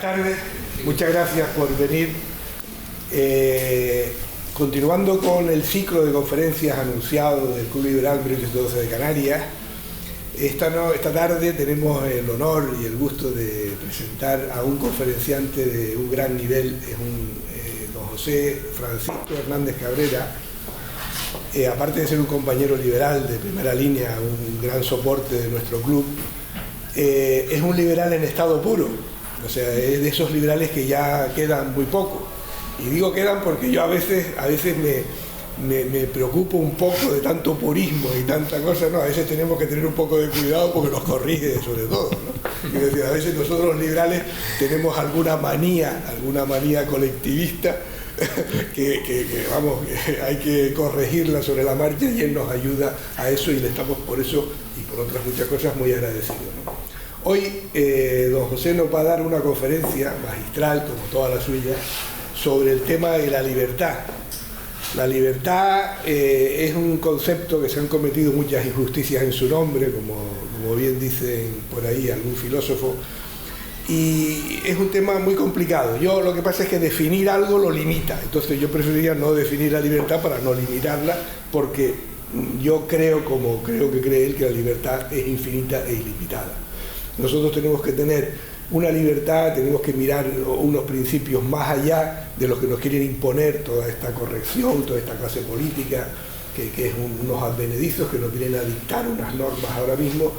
Buenas tardes, muchas gracias por venir. Continuando con el ciclo de conferencias anunciado del Club Liberal 1812 de Canarias, esta tarde tenemos el honor y el gusto de presentar a un conferenciante de un gran nivel, es don José Francisco Hernández Cabrera. Aparte de ser un compañero liberal de primera línea, un gran soporte de nuestro club, es un liberal en estado puro, o sea, es de esos liberales que ya quedan muy poco. Y digo quedan porque yo a veces me preocupo un poco de tanto purismo y tanta cosa, ¿no? A veces tenemos que tener un poco de cuidado porque nos corrige sobre todo, ¿no? Es decir, a veces nosotros los liberales tenemos alguna manía colectivista que hay que corregirla sobre la marcha, y él nos ayuda a eso, y le estamos por eso y por otras muchas cosas muy agradecidos, ¿no? Hoy don José nos va a dar una conferencia magistral, como toda la suya, sobre el tema de la libertad. La libertad es un concepto que se han cometido muchas injusticias en su nombre, como bien dicen por ahí algún filósofo, y es un tema muy complicado. Lo que pasa es que definir algo lo limita, entonces yo preferiría no definir la libertad para no limitarla, porque yo creo, como creo que cree él, que la libertad es infinita e ilimitada. Nosotros tenemos que tener una libertad, tenemos que mirar unos principios más allá de los que nos quieren imponer toda esta corrección, toda esta clase política, que es unos advenedizos que nos vienen a dictar unas normas ahora mismo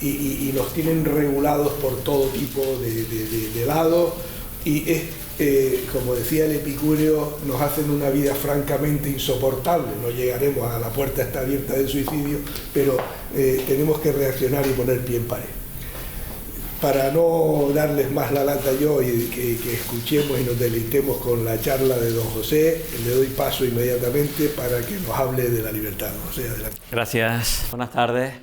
y nos tienen regulados por todo tipo de lados, y como decía el Epicúreo, nos hacen una vida francamente insoportable. No llegaremos a la puerta está abierta del suicidio, pero tenemos que reaccionar y poner pie en pared. Para no darles más la lata yo y que escuchemos y nos deleitemos con la charla de don José, le doy paso inmediatamente para que nos hable de la libertad. José, adelante. Gracias, buenas tardes.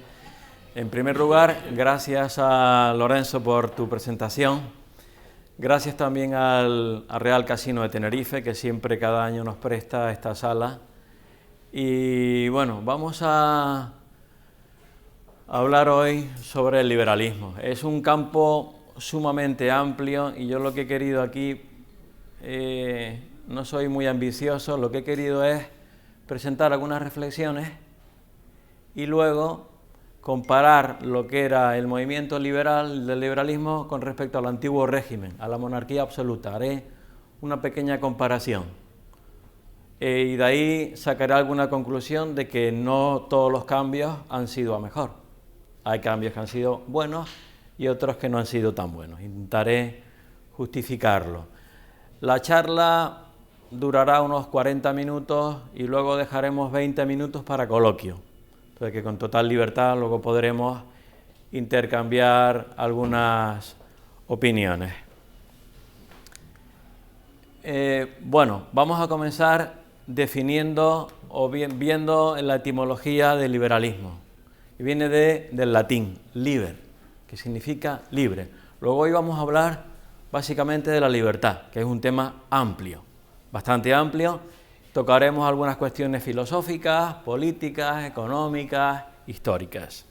En primer lugar, gracias a Lorenzo por tu presentación. Gracias también al Real Casino de Tenerife, que siempre cada año nos presta esta sala. Y bueno, vamos a hablar hoy sobre el liberalismo. Es un campo sumamente amplio y yo lo que he querido aquí, no soy muy ambicioso, lo que he querido es presentar algunas reflexiones y luego comparar lo que era el movimiento liberal del liberalismo con respecto al antiguo régimen, a la monarquía absoluta. Haré una pequeña comparación y de ahí sacaré alguna conclusión de que no todos los cambios han sido a mejor. Hay cambios que han sido buenos y otros que no han sido tan buenos. Intentaré justificarlo. La charla durará unos 40 minutos y luego dejaremos 20 minutos para coloquio, para que con total libertad luego podremos intercambiar algunas opiniones. Bueno, vamos a comenzar definiendo o bien viendo la etimología del liberalismo. Y viene del latín, liber, que significa libre. Luego hoy vamos a hablar básicamente de la libertad, que es un tema amplio, bastante amplio. Tocaremos algunas cuestiones filosóficas, políticas, económicas, históricas.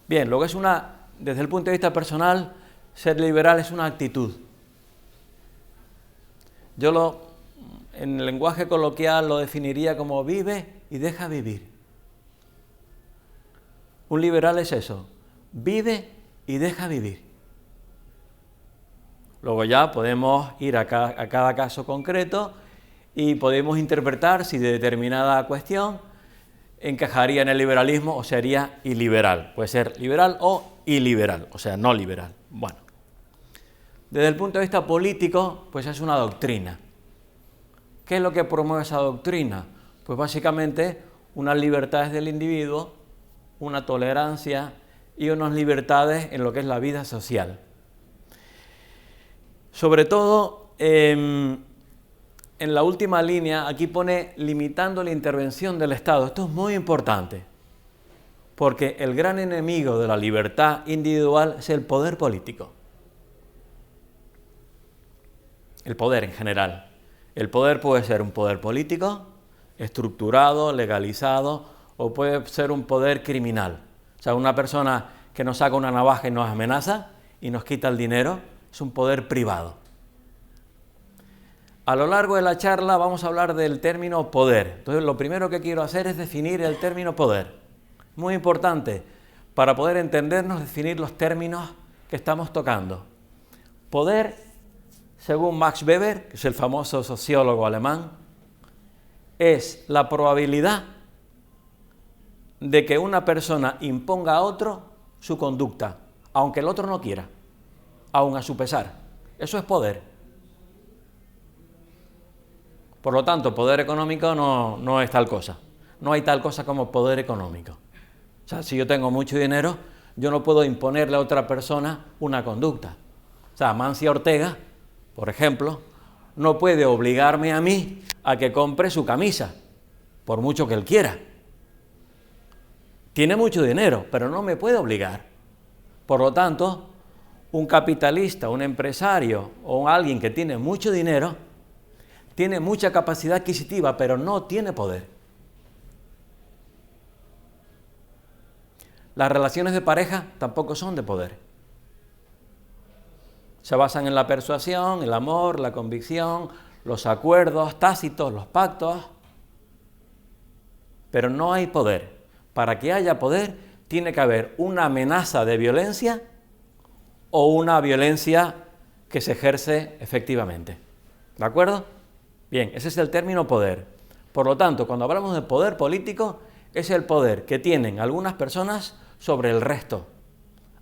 Bien, luego desde el punto de vista personal, ser liberal es una actitud. En el lenguaje coloquial lo definiría como vive y deja vivir. Un liberal es eso, vive y deja vivir. Luego ya podemos ir a cada caso concreto y podemos interpretar si de determinada cuestión encajaría en el liberalismo o sería iliberal. Puede ser liberal o iliberal, o sea, no liberal. Bueno, desde el punto de vista político, pues es una doctrina. ¿Qué es lo que promueve esa doctrina? Pues básicamente unas libertades del individuo, una tolerancia y unas libertades en lo que es la vida social. Sobre todo, en la última línea, aquí pone limitando la intervención del Estado. Esto es muy importante, porque el gran enemigo de la libertad individual es el poder político. El poder en general. El poder puede ser un poder político, estructurado, legalizado, o puede ser un poder criminal. O sea, una persona que nos saca una navaja y nos amenaza y nos quita el dinero, es un poder privado. A lo largo de la charla vamos a hablar del término poder. Entonces, lo primero que quiero hacer es definir el término poder. Muy importante, para poder entendernos, definir los términos que estamos tocando. Poder, según Max Weber, que es el famoso sociólogo alemán, es la probabilidad de que una persona imponga a otro su conducta, aunque el otro no quiera, aun a su pesar. Eso es poder. Por lo tanto, poder económico no es tal cosa. No hay tal cosa como poder económico. O sea, si yo tengo mucho dinero, yo no puedo imponerle a otra persona una conducta. O sea, Mancio Ortega, por ejemplo, no puede obligarme a mí a que compre su camisa, por mucho que él quiera. Tiene mucho dinero, pero no me puede obligar. Por lo tanto, un capitalista, un empresario o alguien que tiene mucho dinero, tiene mucha capacidad adquisitiva, pero no tiene poder. Las relaciones de pareja tampoco son de poder. Se basan en la persuasión, el amor, la convicción, los acuerdos tácitos, los pactos, pero no hay poder. Para que haya poder, tiene que haber una amenaza de violencia o una violencia que se ejerce efectivamente. ¿De acuerdo? Bien, ese es el término poder. Por lo tanto, cuando hablamos de poder político, es el poder que tienen algunas personas sobre el resto,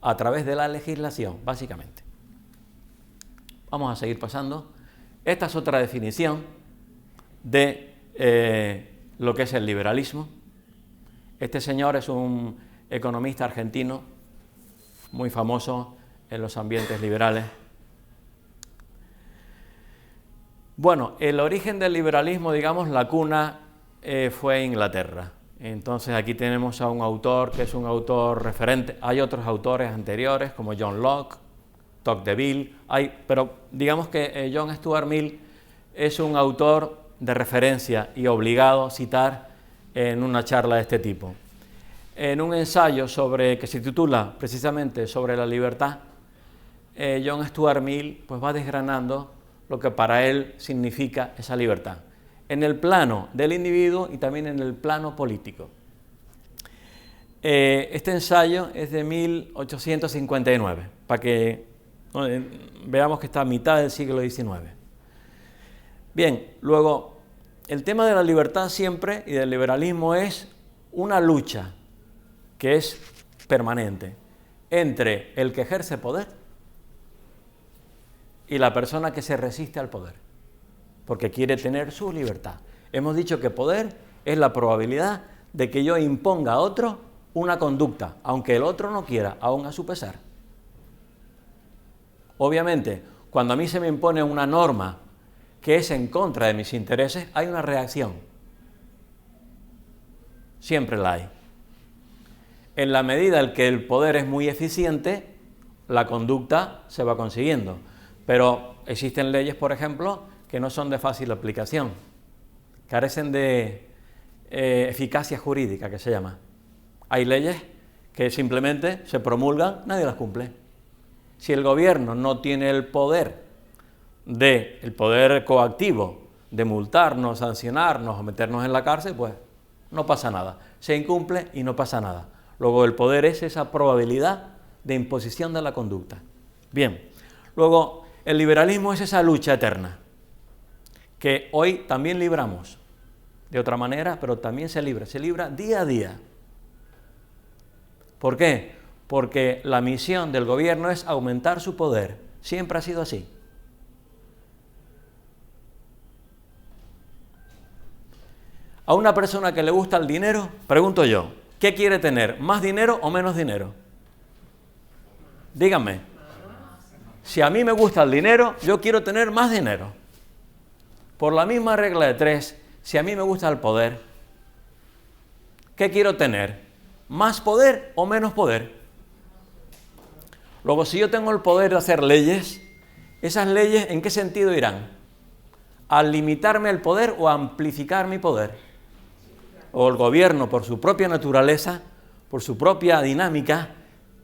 a través de la legislación, básicamente. Vamos a seguir pasando. Esta es otra definición de lo que es el liberalismo. Este señor es un economista argentino muy famoso en los ambientes liberales. Bueno, el origen del liberalismo, digamos, la cuna fue Inglaterra. Entonces aquí tenemos a un autor que es un autor referente. Hay otros autores anteriores como John Locke, Tocqueville, pero digamos que John Stuart Mill es un autor de referencia y obligado a citar en una charla de este tipo. En un ensayo que se titula precisamente sobre la libertad, John Stuart Mill pues va desgranando lo que para él significa esa libertad, en el plano del individuo y también en el plano político. Este ensayo es de 1859, para que veamos que está a mitad del siglo XIX. Bien, luego, el tema de la libertad siempre y del liberalismo es una lucha que es permanente entre el que ejerce poder y la persona que se resiste al poder, porque quiere tener su libertad. Hemos dicho que poder es la probabilidad de que yo imponga a otro una conducta, aunque el otro no quiera, aún a su pesar. Obviamente, cuando a mí se me impone una norma que es en contra de mis intereses, hay una reacción. Siempre la hay. En la medida en que el poder es muy eficiente, la conducta se va consiguiendo. Pero existen leyes, por ejemplo, que no son de fácil aplicación, carecen de eficacia jurídica, que se llama. Hay leyes que simplemente se promulgan, nadie las cumple. Si el gobierno no tiene el poder coactivo de multarnos, sancionarnos o meternos en la cárcel, pues no pasa nada. Se incumple y no pasa nada. Luego el poder es esa probabilidad de imposición de la conducta. Bien, luego el liberalismo es esa lucha eterna que hoy también libramos de otra manera, pero también se libra día a día. ¿Por qué? Porque la misión del gobierno es aumentar su poder. Siempre ha sido así. A una persona que le gusta el dinero, pregunto yo, ¿qué quiere tener? ¿Más dinero o menos dinero? Díganme. Si a mí me gusta el dinero, yo quiero tener más dinero. Por la misma regla de 3, si a mí me gusta el poder, ¿qué quiero tener? ¿Más poder o menos poder? Luego, si yo tengo el poder de hacer leyes, ¿esas leyes en qué sentido irán? ¿A limitarme el poder o a amplificar mi poder? O el gobierno, por su propia naturaleza, por su propia dinámica,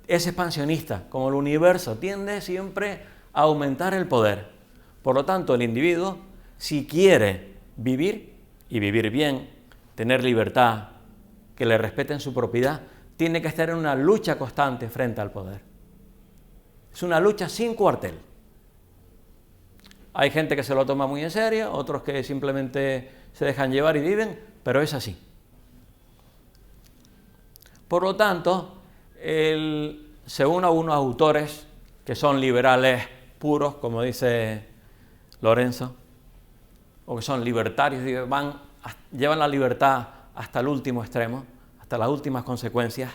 es expansionista, como el universo tiende siempre aumentar el poder. Por lo tanto, el individuo, si quiere vivir y vivir bien, tener libertad, que le respeten su propiedad, tiene que estar en una lucha constante frente al poder. Es una lucha sin cuartel. Hay gente que se lo toma muy en serio, otros que simplemente se dejan llevar y viven, pero es así. Por lo tanto, según algunos autores que son liberales puros, como dice Lorenzo, o que son libertarios, llevan la libertad hasta el último extremo, hasta las últimas consecuencias.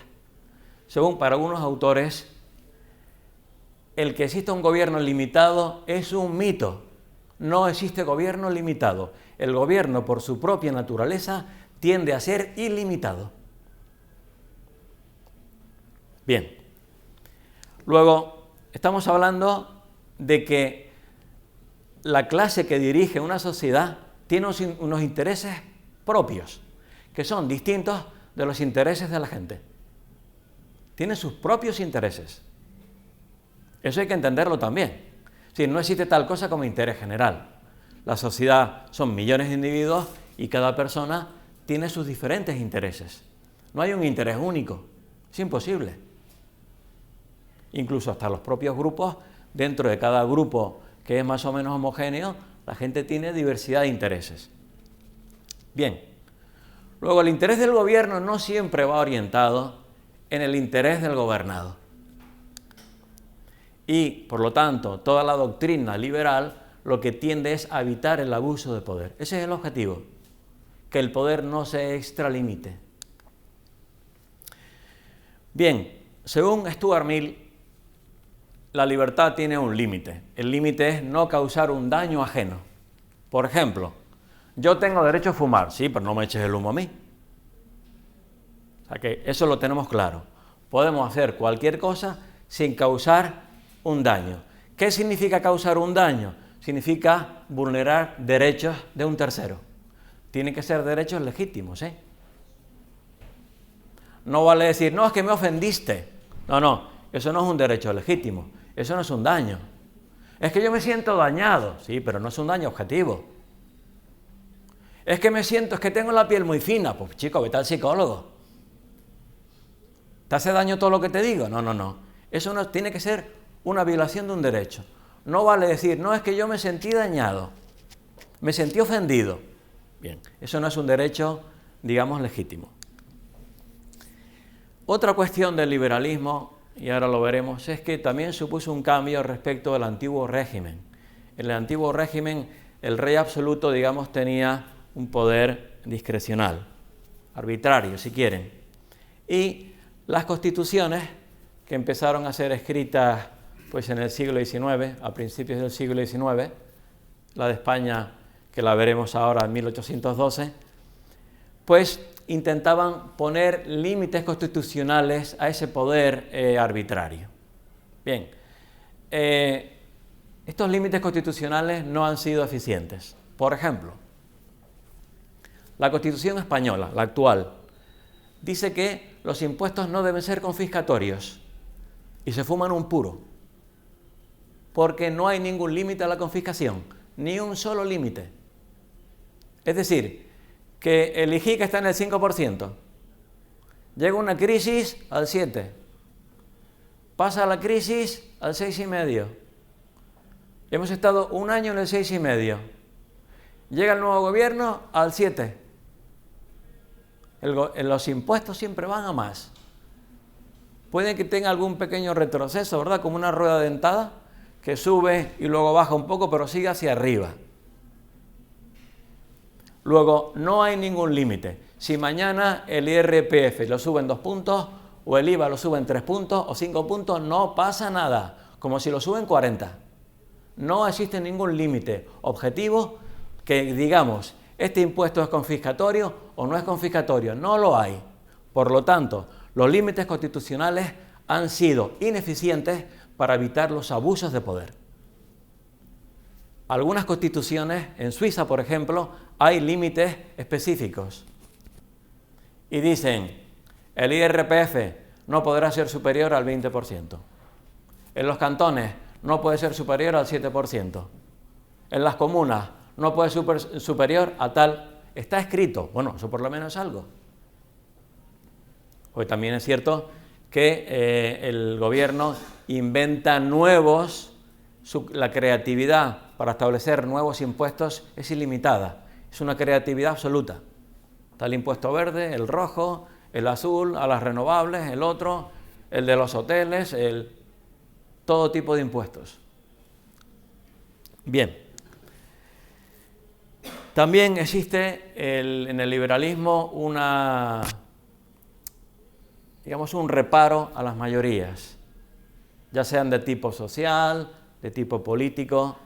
Según para algunos autores, el que exista un gobierno limitado es un mito. No existe gobierno limitado. El gobierno, por su propia naturaleza, tiende a ser ilimitado. Bien. Luego, estamos hablando de que la clase que dirige una sociedad tiene unos intereses propios, que son distintos de los intereses de la gente. Tiene sus propios intereses. Eso hay que entenderlo también. Si no existe tal cosa como interés general. La sociedad son millones de individuos y cada persona tiene sus diferentes intereses. No hay un interés único. Es imposible. Incluso hasta los propios grupos, dentro de cada grupo que es más o menos homogéneo, la gente tiene diversidad de intereses. Bien. Luego, el interés del gobierno no siempre va orientado en el interés del gobernado. Y, por lo tanto, toda la doctrina liberal lo que tiende es a evitar el abuso de poder. Ese es el objetivo, que el poder no se extralimite. Bien, según Stuart Mill, la libertad tiene un límite. El límite es no causar un daño ajeno. Por ejemplo, yo tengo derecho a fumar, sí, pero no me eches el humo a mí. O sea que eso lo tenemos claro. Podemos hacer cualquier cosa sin causar un daño. ¿Qué significa causar un daño? Significa vulnerar derechos de un tercero. Tienen que ser derechos legítimos, ¿eh? No vale decir, no, es que me ofendiste. No, eso no es un derecho legítimo. Eso no es un daño. Es que yo me siento dañado. Sí, pero no es un daño objetivo. Es que tengo la piel muy fina. Pues chico, vete al psicólogo. ¿Te hace daño todo lo que te digo? No. Eso no tiene que ser una violación de un derecho. No vale decir, no, es que yo me sentí dañado. Me sentí ofendido. Bien, eso no es un derecho, digamos, legítimo. Otra cuestión del liberalismo, y ahora lo veremos, es que también supuso un cambio respecto al antiguo régimen. En el antiguo régimen, el rey absoluto, digamos, tenía un poder discrecional, arbitrario, si quieren. Y las constituciones, que empezaron a ser escritas pues, en el siglo XIX, a principios del siglo XIX, la de España, que la veremos ahora en 1812, pues intentaban poner límites constitucionales a ese poder arbitrario. Bien, estos límites constitucionales no han sido eficientes. Por ejemplo, la Constitución española, la actual, dice que los impuestos no deben ser confiscatorios y se fuman un puro, porque no hay ningún límite a la confiscación, ni un solo límite. Es decir, que el IGI que está en el 5%, llega una crisis al 7%, pasa la crisis al 6,5%, hemos estado un año en el 6,5%, llega el nuevo gobierno al 7%. Los impuestos siempre van a más. Puede que tenga algún pequeño retroceso, ¿verdad? Como una rueda dentada que sube y luego baja un poco, pero sigue hacia arriba. Luego, no hay ningún límite. Si mañana el IRPF lo sube en 2 puntos, o el IVA lo sube en 3 puntos o 5 puntos, no pasa nada, como si lo suben 40. No existe ningún límite objetivo que digamos, este impuesto es confiscatorio o no es confiscatorio. No lo hay. Por lo tanto, los límites constitucionales han sido ineficientes para evitar los abusos de poder. Algunas constituciones, en Suiza, por ejemplo, hay límites específicos. Y dicen, el IRPF no podrá ser superior al 20%. En los cantones no puede ser superior al 7%. En las comunas no puede ser superior a tal. Está escrito. Bueno, eso por lo menos es algo. Hoy también es cierto que el gobierno inventa la creatividad para establecer nuevos impuestos es ilimitada. Es una creatividad absoluta. Está el impuesto verde, el rojo, el azul, a las renovables, el otro, el de los hoteles, todo tipo de impuestos. Bien. También existe en el liberalismo un reparo a las mayorías, ya sean de tipo social, de tipo político,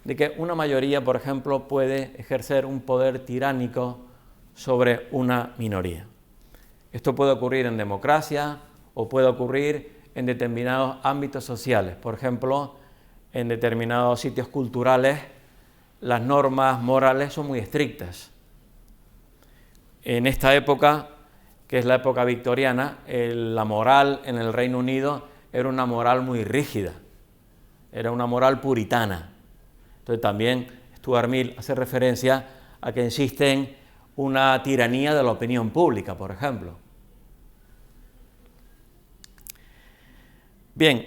de que una mayoría, por ejemplo, puede ejercer un poder tiránico sobre una minoría. Esto puede ocurrir en democracia o puede ocurrir en determinados ámbitos sociales. Por ejemplo, en determinados sitios culturales, las normas morales son muy estrictas. En esta época, que es la época victoriana, la moral en el Reino Unido era una moral muy rígida, era una moral puritana. Entonces también Stuart Mill hace referencia a que existe una tiranía de la opinión pública, por ejemplo. Bien,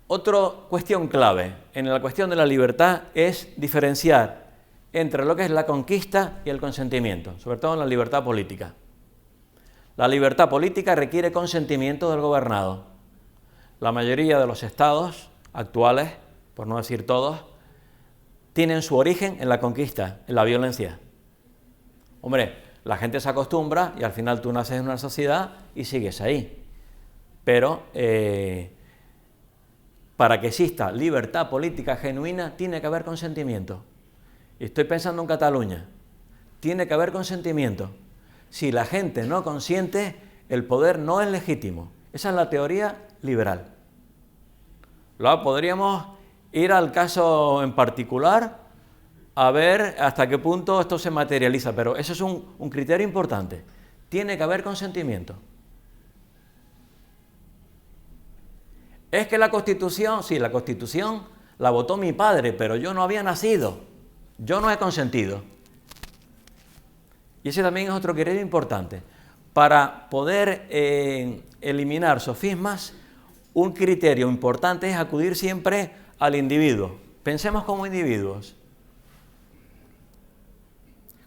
otra cuestión clave en la cuestión de la libertad es diferenciar entre lo que es la conquista y el consentimiento, sobre todo en la libertad política. La libertad política requiere consentimiento del gobernado. La mayoría de los estados actuales, por no decir todos, tienen su origen en la conquista, en la violencia. Hombre, la gente se acostumbra y al final tú naces en una sociedad y sigues ahí. Pero para que exista libertad política genuina tiene que haber consentimiento. Y estoy pensando en Cataluña. Tiene que haber consentimiento. Si la gente no consiente, el poder no es legítimo. Esa es la teoría liberal. Luego podríamos ir al caso en particular a ver hasta qué punto esto se materializa, pero eso es un criterio importante. Tiene que haber consentimiento. Es que la Constitución, sí, la Constitución la votó mi padre, pero yo no había nacido. Yo no he consentido. Y ese también es otro criterio importante. Para poder eliminar sofismas, un criterio importante es acudir siempre al individuo. Pensemos como individuos.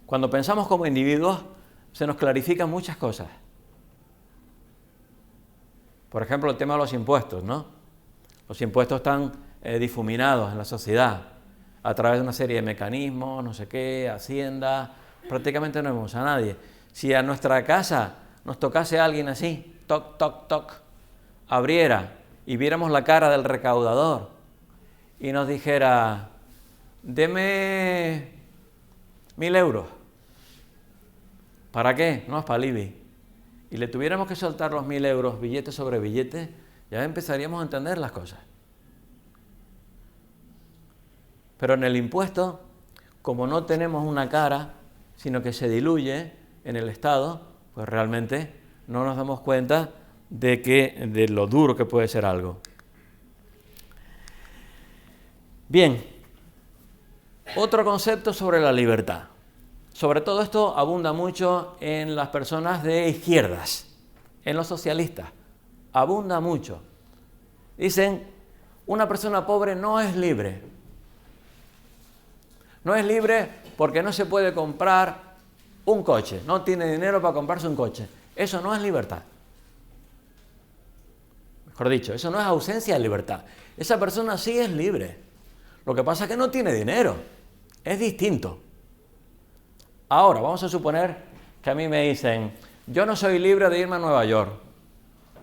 Cuando pensamos como individuos, se nos clarifican muchas cosas. Por ejemplo, el tema de los impuestos, ¿no? Los impuestos están difuminados en la sociedad a través de una serie de mecanismos, no sé qué, Hacienda, prácticamente no vemos a nadie. Si a nuestra casa nos tocase alguien así, toc, toc, toc, abriera y viéramos la cara del recaudador y nos dijera, deme 1.000 euros. ¿Para qué? No, es para el IBI. Y le tuviéramos que soltar los 1.000 euros, billete sobre billete, ya empezaríamos a entender las cosas. Pero en el impuesto, como no tenemos una cara, sino que se diluye en el Estado, pues realmente no nos damos cuenta de lo duro que puede ser algo. Bien, otro concepto sobre la libertad. Sobre todo esto abunda mucho en las personas de izquierdas, en los socialistas, abunda mucho. Dicen, una persona pobre no es libre. No es libre porque no se puede comprar un coche, no tiene dinero para comprarse un coche. Eso no es libertad. Mejor dicho, eso no es ausencia de libertad. Esa persona sí es libre. Lo que pasa es que no tiene dinero. Es distinto. Ahora, vamos a suponer que a mí me dicen, yo no soy libre de irme a Nueva York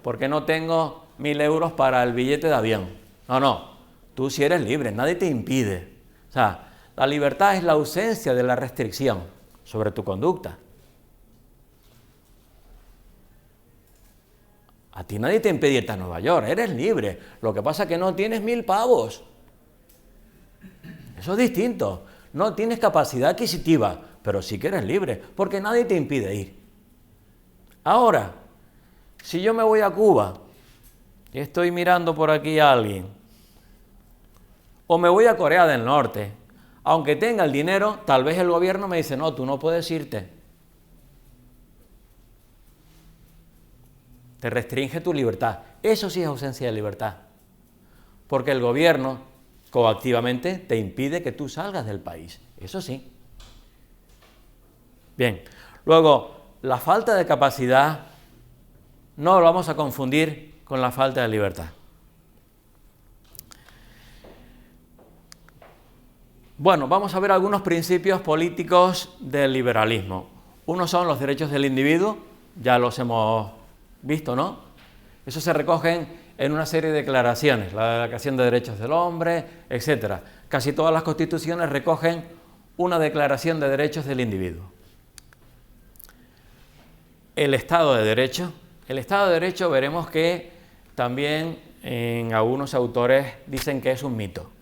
porque no tengo 1.000 euros para el billete de avión. No, tú sí eres libre, nadie te impide. O sea, la libertad es la ausencia de la restricción sobre tu conducta. A ti nadie te impide irte a Nueva York, eres libre. Lo que pasa es que no tienes 1.000 pavos. Eso es distinto. No tienes capacidad adquisitiva, pero sí que eres libre, porque nadie te impide ir. Ahora, si yo me voy a Cuba y estoy mirando por aquí a alguien O me voy a Corea del Norte. Aunque tenga el dinero, tal vez el gobierno me dice, no, tú no puedes irte. Te restringe tu libertad. Eso sí es ausencia de libertad. Porque el gobierno coactivamente te impide que tú salgas del país. Eso sí. Bien. Luego, la falta de capacidad no lo vamos a confundir con la falta de libertad. Bueno, vamos a ver algunos principios políticos del liberalismo. Uno son los derechos del individuo, ya los hemos visto, ¿no? Eso se recogen en una serie de declaraciones, la Declaración de Derechos del Hombre, etc. Casi todas las constituciones recogen una declaración de derechos del individuo. El Estado de Derecho. El Estado de Derecho veremos que también en algunos autores dicen que es un mito.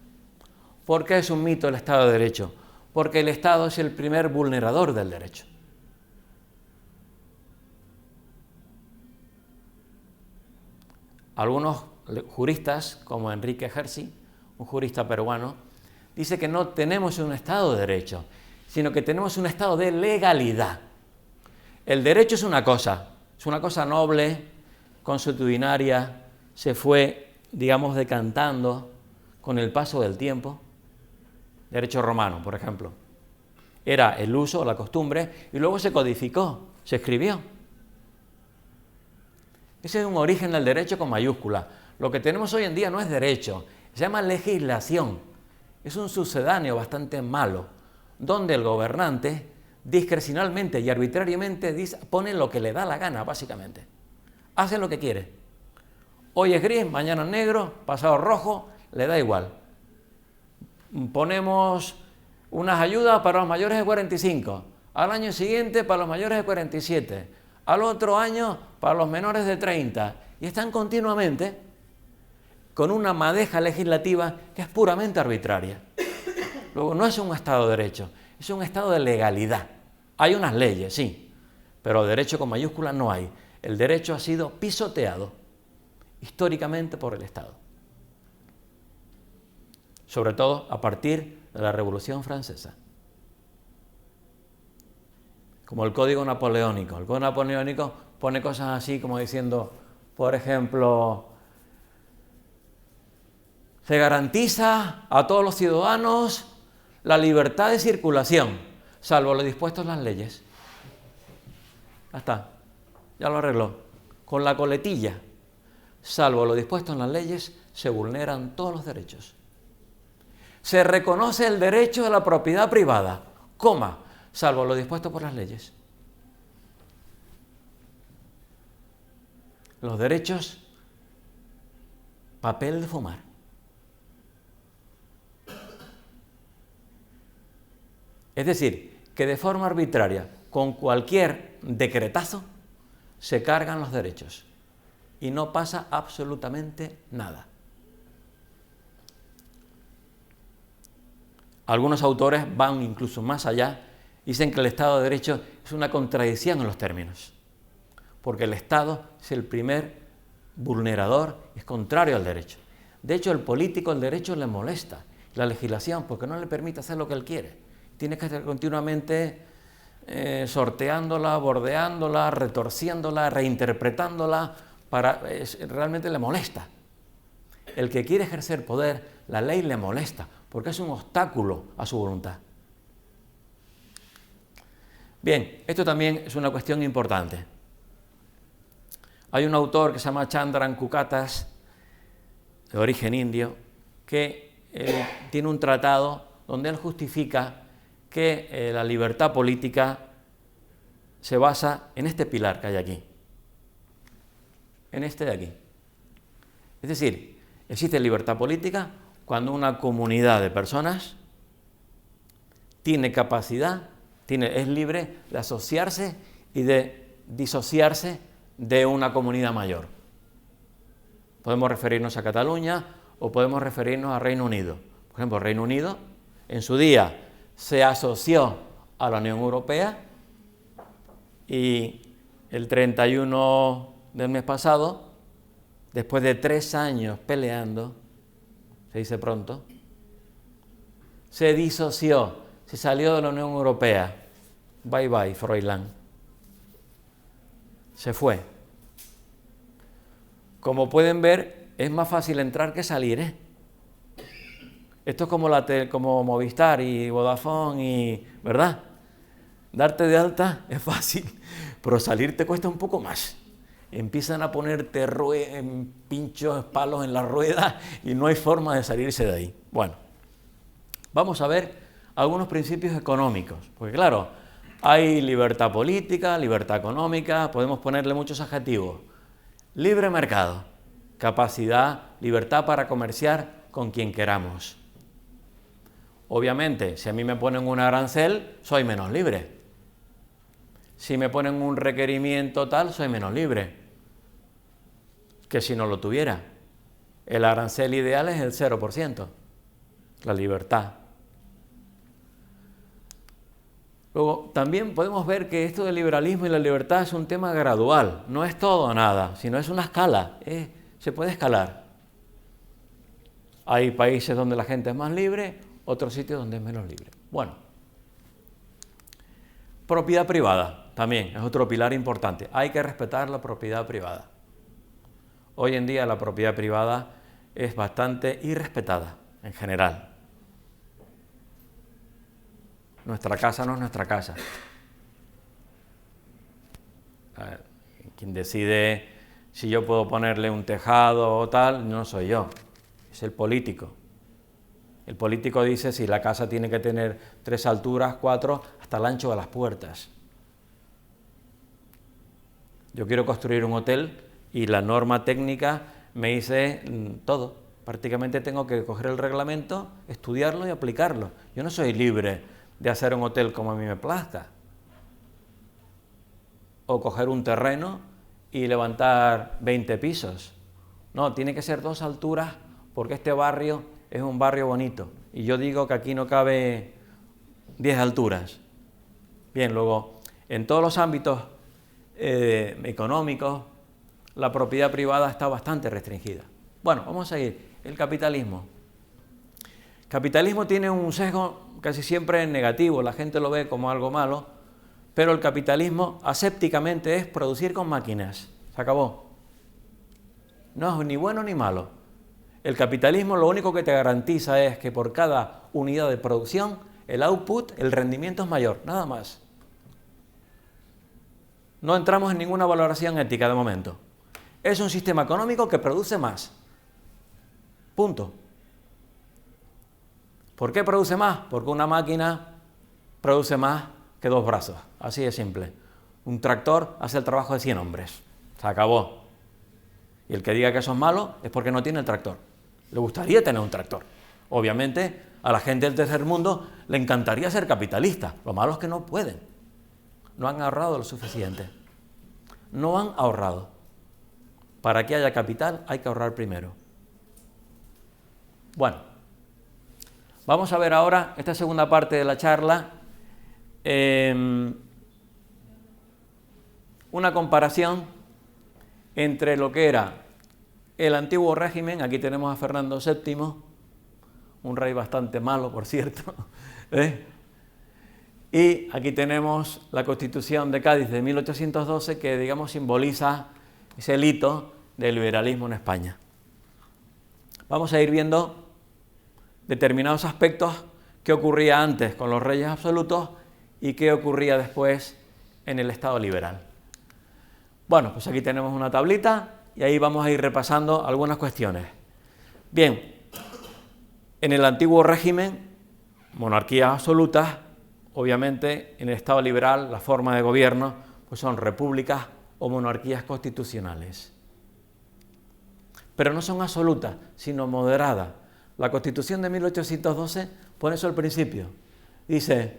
¿Por qué es un mito el Estado de Derecho? Porque el Estado es el primer vulnerador del derecho. Algunos juristas, como Enrique Gersi, un jurista peruano, dice que no tenemos un Estado de Derecho, sino que tenemos un Estado de legalidad. El derecho es una cosa noble, consuetudinaria, se fue, digamos, decantando con el paso del tiempo. Derecho romano, por ejemplo, era el uso, la costumbre, y luego se codificó, se escribió. Ese es un origen del derecho con mayúscula. Lo que tenemos hoy en día no es derecho, se llama legislación. Es un sucedáneo bastante malo, donde el gobernante discrecionalmente y arbitrariamente pone lo que le da la gana, básicamente. Hace lo que quiere. Hoy es gris, mañana es negro, pasado rojo, le da igual. Ponemos unas ayudas para los mayores de 45, al año siguiente para los mayores de 47, al otro año para los menores de 30, y están continuamente con una madeja legislativa que es puramente arbitraria. Luego, no es un Estado de Derecho, es un Estado de legalidad. Hay unas leyes, sí, pero derecho con mayúscula no hay. El derecho ha sido pisoteado históricamente por el Estado. Sobre todo a partir de la Revolución Francesa. Como el Código Napoleónico. El Código Napoleónico pone cosas así como diciendo, por ejemplo, se garantiza a todos los ciudadanos la libertad de circulación, salvo lo dispuesto en las leyes. Ya está, ya lo arregló. Con la coletilla, salvo lo dispuesto en las leyes, se vulneran todos los derechos. Se reconoce el derecho a la propiedad privada, coma, salvo lo dispuesto por las leyes. Los derechos, papel de fumar. Es decir, que de forma arbitraria, con cualquier decretazo, se cargan los derechos y no pasa absolutamente nada. Algunos autores van incluso más allá, dicen que el Estado de Derecho es una contradicción en los términos, porque el Estado es el primer vulnerador, es contrario al derecho. De hecho, el político el derecho le molesta, la legislación, porque no le permite hacer lo que él quiere. Tiene que estar continuamente sorteándola, bordeándola, retorciéndola, reinterpretándola, realmente le molesta. El que quiere ejercer poder, la ley le molesta, porque es un obstáculo a su voluntad. Bien, esto también es una cuestión importante. Hay un autor que se llama Chandran Kukatas, de origen indio, que tiene un tratado donde él justifica que la libertad política se basa en este pilar que hay aquí, en este de aquí. Es decir, existe libertad política cuando una comunidad de personas tiene capacidad, es libre de asociarse y de disociarse de una comunidad mayor. Podemos referirnos a Cataluña o podemos referirnos a Reino Unido. Por ejemplo, Reino Unido en su día se asoció a la Unión Europea y el 31 del mes pasado, después de 3 años peleando, se dice pronto, se disoció, se salió de la Unión Europea. Bye bye, Froilán. Se fue. Como pueden ver, es más fácil entrar que salir, ¿eh? Esto es como Movistar y Vodafone, ¿verdad? Darte de alta es fácil, pero salir te cuesta un poco más. Empiezan a ponerte pinchos, palos en la rueda y no hay forma de salirse de ahí. Bueno, vamos a ver algunos principios económicos, porque claro, hay libertad política, libertad económica, podemos ponerle muchos adjetivos. Libre mercado, capacidad, libertad para comerciar con quien queramos. Obviamente, si a mí me ponen un arancel, soy menos libre. Si me ponen un requerimiento tal, soy menos libre que si no lo tuviera. El arancel ideal es el 0%, la libertad. Luego, también podemos ver que esto del liberalismo y la libertad es un tema gradual, no es todo o nada, sino es una escala, se puede escalar. Hay países donde la gente es más libre, otros sitios donde es menos libre. Bueno, propiedad privada también es otro pilar importante. Hay que respetar la propiedad privada. Hoy en día la propiedad privada es bastante irrespetada en general. Nuestra casa no es nuestra casa. Quien decide si yo puedo ponerle un tejado o tal, no soy yo, es el político. El político dice si la casa tiene que tener 3 alturas, 4, hasta el ancho de las puertas. Yo quiero construir un hotel y la norma técnica me dice todo. Prácticamente tengo que coger el reglamento, estudiarlo y aplicarlo. Yo no soy libre de hacer un hotel como a mí me plazca. O coger un terreno y levantar 20 pisos. No, tiene que ser 2 alturas porque este barrio es un barrio bonito. Y yo digo que aquí no cabe 10 alturas. Bien, luego, en todos los ámbitos económicos, la propiedad privada está bastante restringida. Bueno, vamos a seguir. El capitalismo. El capitalismo tiene un sesgo casi siempre negativo, la gente lo ve como algo malo, pero el capitalismo asépticamente es producir con máquinas. Se acabó. No es ni bueno ni malo. El capitalismo lo único que te garantiza es que por cada unidad de producción, el output, el rendimiento es mayor, nada más. No entramos en ninguna valoración ética de momento. Es un sistema económico que produce más. Punto. ¿Por qué produce más? Porque una máquina produce más que 2 brazos. Así de simple. Un tractor hace el trabajo de 100 hombres. Se acabó. Y el que diga que eso es malo es porque no tiene el tractor. Le gustaría tener un tractor. Obviamente, a la gente del tercer mundo le encantaría ser capitalista. Lo malo es que no pueden. No han ahorrado lo suficiente. No han ahorrado. Para que haya capital hay que ahorrar primero. Bueno, vamos a ver ahora esta segunda parte de la charla. Una comparación entre lo que era el antiguo régimen, aquí tenemos a Fernando VII, un rey bastante malo, por cierto, y aquí tenemos la Constitución de Cádiz de 1812, que digamos simboliza ese hito del liberalismo en España. Vamos a ir viendo determinados aspectos que ocurría antes con los reyes absolutos y qué ocurría después en el Estado liberal. Bueno, pues aquí tenemos una tablita y ahí vamos a ir repasando algunas cuestiones. Bien, en el antiguo régimen, monarquías absolutas, obviamente en el Estado liberal la forma de gobierno pues son repúblicas o monarquías constitucionales. Pero no son absolutas, sino moderadas. La Constitución de 1812 pone eso al principio. Dice,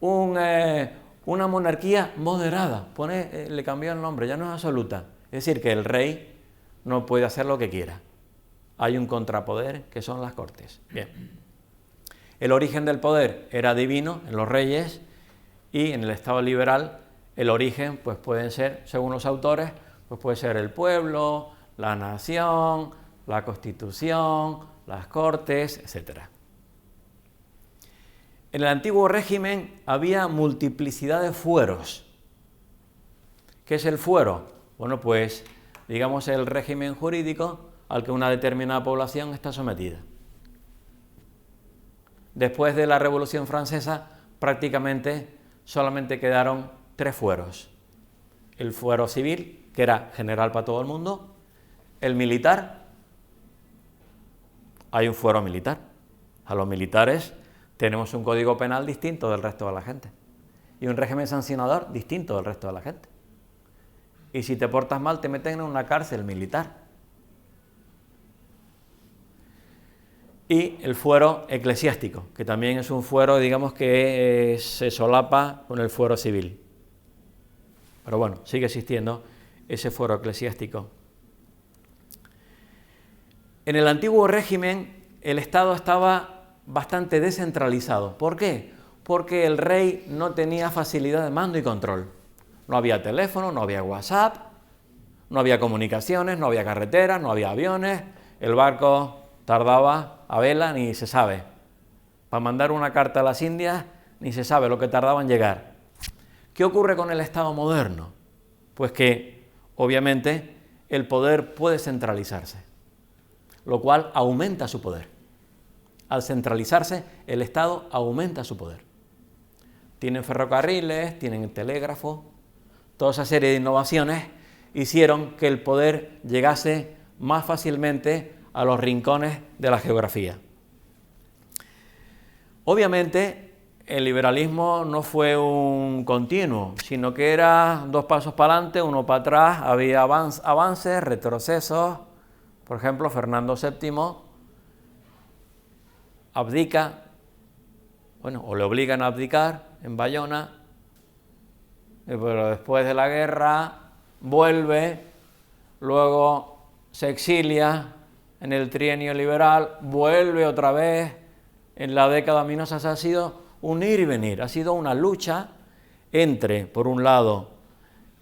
una monarquía moderada, le cambió el nombre, ya no es absoluta. Es decir, que el rey no puede hacer lo que quiera. Hay un contrapoder que son las Cortes. Bien. El origen del poder era divino en los reyes y en el Estado liberal el origen pues pueden ser, según los autores, pues puede ser el pueblo, la nación, la Constitución, las Cortes, etc. En el antiguo régimen había multiplicidad de fueros. ¿Qué es el fuero? Bueno, pues digamos el régimen jurídico al que una determinada población está sometida. Después de la Revolución Francesa, prácticamente solamente quedaron 3 fueros. El fuero civil, que era general para todo el mundo, el militar, hay un fuero militar. A los militares tenemos un código penal distinto del resto de la gente y un régimen sancionador distinto del resto de la gente. Y si te portas mal, te meten en una cárcel militar. Y el fuero eclesiástico, que también es un fuero, digamos, que se solapa con el fuero civil. Pero bueno, sigue existiendo ese fuero eclesiástico. En el antiguo régimen, el Estado estaba bastante descentralizado. ¿Por qué? Porque el rey no tenía facilidad de mando y control. No había teléfono, no había WhatsApp, no había comunicaciones, no había carreteras, no había aviones, el barco tardaba a vela, ni se sabe. Para mandar una carta a las Indias, ni se sabe lo que tardaba en llegar. ¿Qué ocurre con el Estado moderno? Pues que, obviamente, el poder puede centralizarse, lo cual aumenta su poder. Al centralizarse, el Estado aumenta su poder. Tienen ferrocarriles, tienen telégrafo, toda esa serie de innovaciones hicieron que el poder llegase más fácilmente a los rincones de la geografía. Obviamente, el liberalismo no fue un continuo, sino que era 2 pasos para adelante, 1 para atrás, había avances, retrocesos. Por ejemplo, Fernando VII abdica, bueno, o le obligan a abdicar en Bayona, pero después de la guerra vuelve, luego se exilia en el trienio liberal, vuelve otra vez en la década 1900. Ha sido un ir y venir, ha sido una lucha entre, por un lado,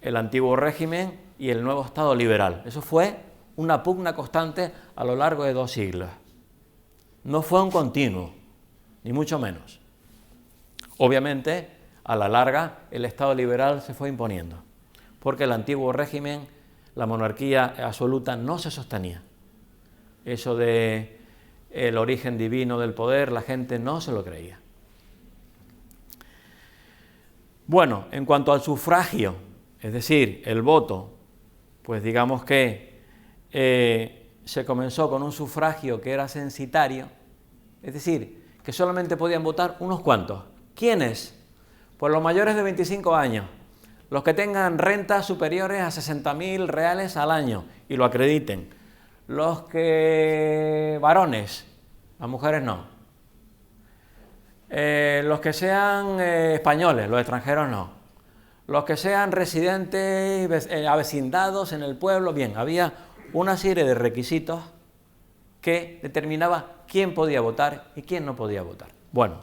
el antiguo régimen y el nuevo Estado liberal. Eso fue una pugna constante a lo largo de 2 siglos. No fue un continuo, ni mucho menos. Obviamente, a la larga, el Estado liberal se fue imponiendo, porque el antiguo régimen, la monarquía absoluta, no se sostenía. Eso de el origen divino del poder, la gente no se lo creía. Bueno, en cuanto al sufragio, es decir, el voto, pues digamos que se comenzó con un sufragio que era censitario, es decir, que solamente podían votar unos cuantos. ¿Quiénes? Pues los mayores de 25 años, los que tengan rentas superiores a 60.000 reales al año y lo acrediten. Los que varones, las mujeres no. Los que sean españoles, los extranjeros no. Los que sean residentes, avecindados en el pueblo, bien, había una serie de requisitos que determinaba quién podía votar y quién no podía votar. Bueno,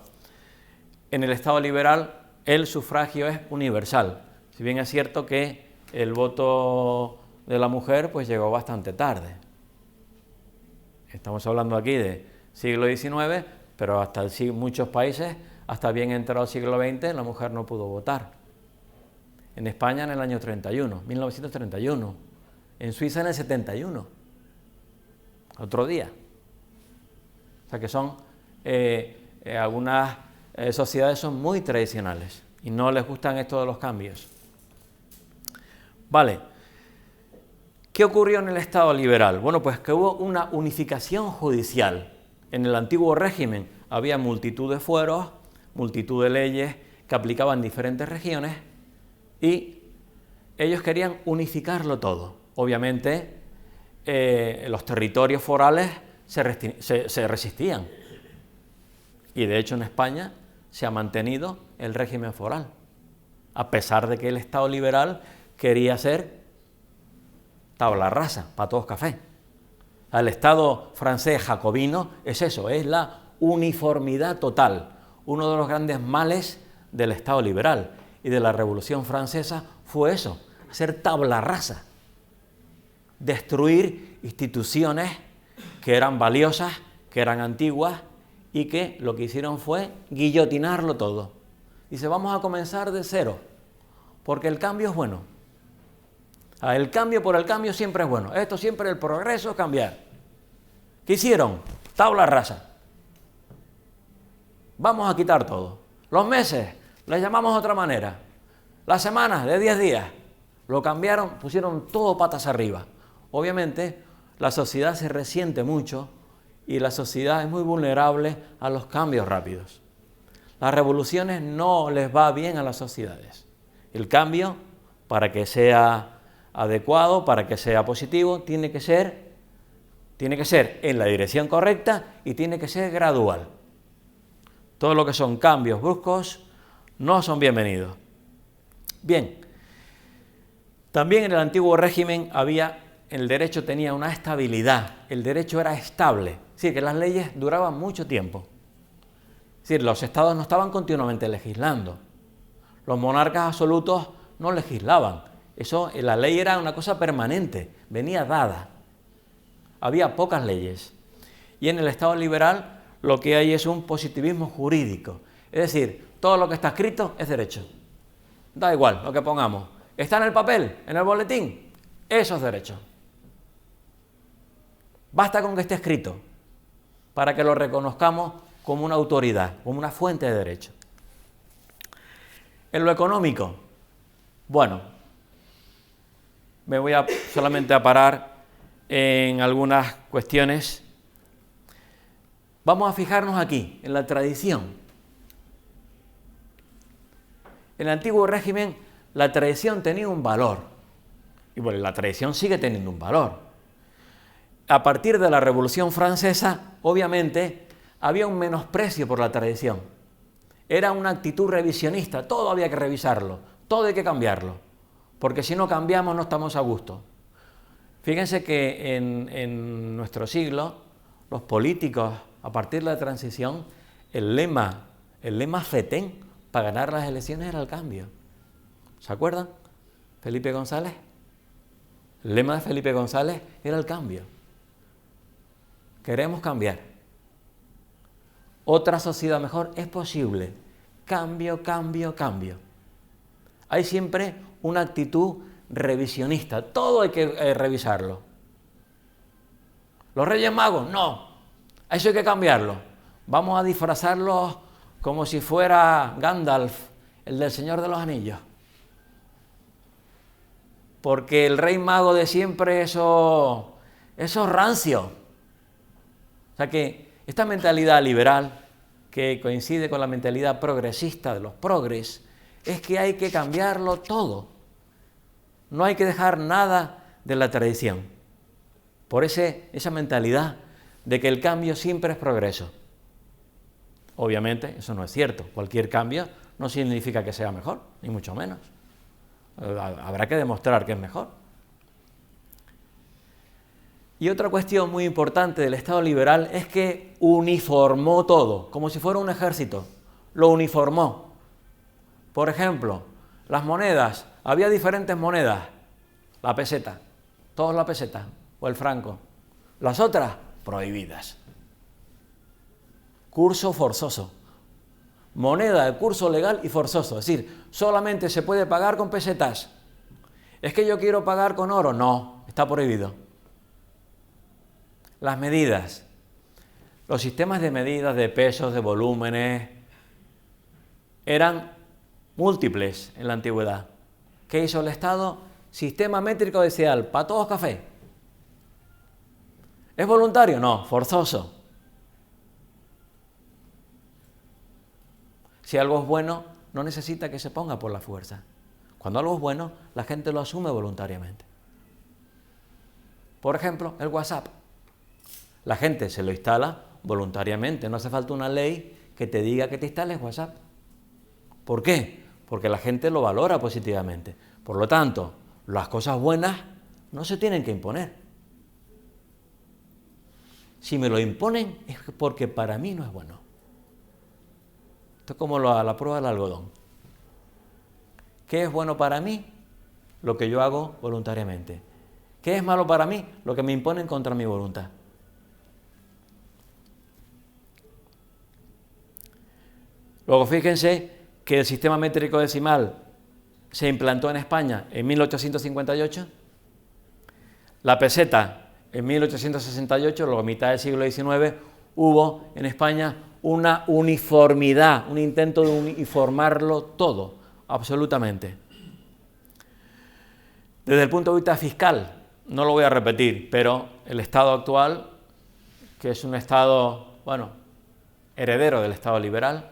en el Estado liberal el sufragio es universal, si bien es cierto que el voto de la mujer pues llegó bastante tarde. Estamos hablando aquí de siglo XIX, pero hasta muchos países, hasta bien entrado el siglo XX, la mujer no pudo votar. En España en el año 31, 1931, en Suiza en el 71, otro día. O sea que son, algunas sociedades son muy tradicionales y no les gustan esto de los cambios. Vale. ¿Qué ocurrió en el Estado liberal? Bueno, pues que hubo una unificación judicial. En el antiguo régimen había multitud de fueros, multitud de leyes que aplicaban diferentes regiones y ellos querían unificarlo todo. Obviamente, los territorios forales se resistían y de hecho en España se ha mantenido el régimen foral, a pesar de que el Estado liberal quería ser tabla rasa, para todos café. El Estado francés jacobino es eso, es la uniformidad total. Uno de los grandes males del Estado liberal y de la Revolución Francesa fue eso, ser tabla rasa, destruir instituciones que eran valiosas, que eran antiguas y que lo que hicieron fue guillotinarlo todo. Dice, vamos a comenzar de cero, porque el cambio es bueno. El cambio por el cambio siempre es bueno. Esto siempre, el progreso es cambiar. ¿Qué hicieron? Tabla rasa. Vamos a quitar todo. Los meses, les llamamos de otra manera. Las semanas, de 10 días, lo cambiaron, pusieron todo patas arriba. Obviamente, la sociedad se resiente mucho y la sociedad es muy vulnerable a los cambios rápidos. Las revoluciones no les va bien a las sociedades. El cambio, para que sea adecuado, para que sea positivo, tiene que ser en la dirección correcta y tiene que ser gradual. Todo lo que son cambios bruscos no son bienvenidos. Bien, también en el antiguo régimen el derecho tenía una estabilidad, el derecho era estable, es decir, que las leyes duraban mucho tiempo. Es decir, los estados no estaban continuamente legislando, los monarcas absolutos no legislaban, la ley era una cosa permanente, venía dada, había pocas leyes. Y en el estado liberal lo que hay es un positivismo jurídico, es decir, todo lo que está escrito es derecho, da igual lo que pongamos, está en el papel, en el boletín, eso es derecho. Basta con que esté escrito para que lo reconozcamos como una autoridad, como una fuente de derecho. En lo económico, bueno, me voy solamente a parar en algunas cuestiones. Vamos a fijarnos aquí, en la tradición. En el antiguo régimen, la tradición tenía un valor. Y bueno, la tradición sigue teniendo un valor. A partir de la Revolución Francesa, obviamente, había un menosprecio por la tradición. Era una actitud revisionista, todo había que revisarlo, todo hay que cambiarlo, porque si no cambiamos no estamos a gusto. Fíjense que en nuestro siglo, los políticos, a partir de la transición, el lema FETEN para ganar las elecciones era el cambio. ¿Se acuerdan? Felipe González. El lema de Felipe González era el cambio. Queremos cambiar. Otra sociedad mejor es posible. Cambio, cambio, cambio. Hay siempre una actitud revisionista. Todo hay que revisarlo. Los Reyes Magos, no. Eso hay que cambiarlo. Vamos a disfrazarlos como si fuera Gandalf, el del Señor de los Anillos. Porque el Rey Mago de siempre, eso es rancio. O sea que esta mentalidad liberal, que coincide con la mentalidad progresista de los progres, es que hay que cambiarlo todo. No hay que dejar nada de la tradición. Por esa mentalidad de que el cambio siempre es progreso. Obviamente, eso no es cierto. Cualquier cambio no significa que sea mejor, ni mucho menos. Habrá que demostrar que es mejor. Y otra cuestión muy importante del Estado liberal es que uniformó todo, como si fuera un ejército. Lo uniformó. Por ejemplo, las monedas. Había diferentes monedas. La peseta. Todos la peseta. O el franco. Las otras, prohibidas. Curso forzoso. Moneda de curso legal y forzoso. Es decir, solamente se puede pagar con pesetas. ¿Es que yo quiero pagar con oro? No, está prohibido. Las medidas, los sistemas de medidas de pesos, de volúmenes, eran múltiples en la antigüedad. ¿Qué hizo el Estado? Sistema métrico decimal, para todos café. ¿Es voluntario? No, forzoso. Si algo es bueno, no necesita que se ponga por la fuerza. Cuando algo es bueno, la gente lo asume voluntariamente. Por ejemplo, el WhatsApp. La gente se lo instala voluntariamente, no hace falta una ley que te diga que te instales WhatsApp. ¿Por qué? Porque la gente lo valora positivamente. Por lo tanto, las cosas buenas no se tienen que imponer. Si me lo imponen es porque para mí no es bueno. Esto es como la prueba del algodón. ¿Qué es bueno para mí? Lo que yo hago voluntariamente. ¿Qué es malo para mí? Lo que me imponen contra mi voluntad. Luego fíjense que el sistema métrico decimal se implantó en España en 1858, la peseta en 1868, luego a mitad del siglo XIX hubo en España una uniformidad, un intento de uniformarlo todo, absolutamente. Desde el punto de vista fiscal, no lo voy a repetir, pero el Estado actual, que es un Estado, bueno, heredero del Estado liberal,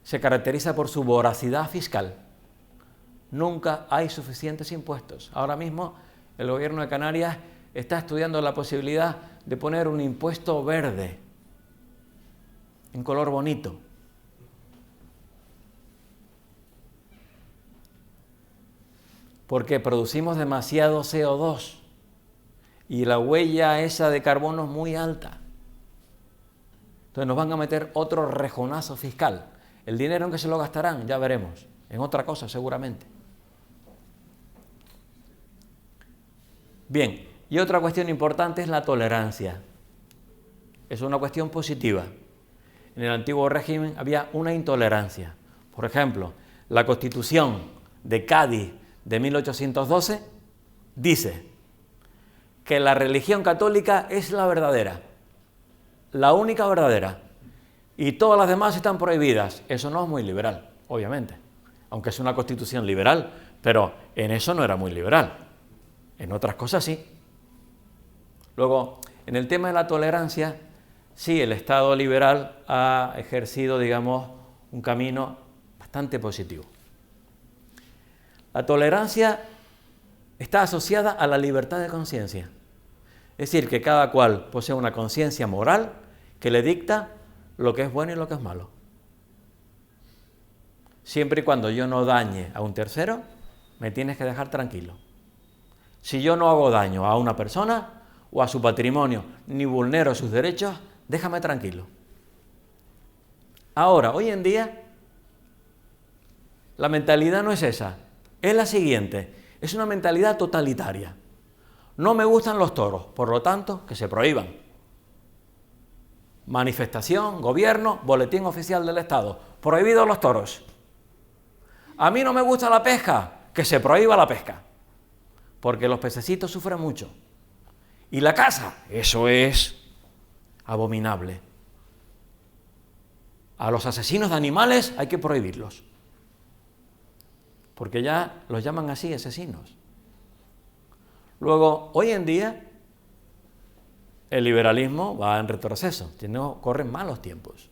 se caracteriza por su voracidad fiscal. Nunca hay suficientes impuestos. Ahora mismo el gobierno de Canarias está estudiando la posibilidad de poner un impuesto verde, en color bonito. Porque producimos demasiado CO2 y la huella esa de carbono es muy alta. Entonces nos van a meter otro rejonazo fiscal. El dinero en que se lo gastarán, ya veremos, en otra cosa seguramente. Bien, y otra cuestión importante es la tolerancia. Es una cuestión positiva. En el antiguo régimen había una intolerancia. Por ejemplo, la Constitución de Cádiz de 1812 dice que la religión católica es la verdadera, la única verdadera, y todas las demás están prohibidas. Eso no es muy liberal, obviamente, aunque es una constitución liberal, pero en eso no era muy liberal, en otras cosas sí. Luego, en el tema de la tolerancia, sí, el Estado liberal ha ejercido, digamos, un camino bastante positivo. La tolerancia está asociada a la libertad de conciencia. Es decir, que cada cual posee una conciencia moral que le dicta lo que es bueno y lo que es malo. Siempre y cuando yo no dañe a un tercero, me tienes que dejar tranquilo. Si yo no hago daño a una persona o a su patrimonio, ni vulnero sus derechos, déjame tranquilo. Ahora, hoy en día, la mentalidad no es esa, es la siguiente, es una mentalidad totalitaria. No me gustan los toros, por lo tanto, que se prohíban. Manifestación, gobierno, boletín oficial del Estado, prohibidos los toros. A mí no me gusta la pesca, que se prohíba la pesca, porque los pececitos sufren mucho. Y la caza, eso es abominable. A los asesinos de animales hay que prohibirlos, porque ya los llaman así, asesinos. Luego, hoy en día, el liberalismo va en retroceso, corren malos tiempos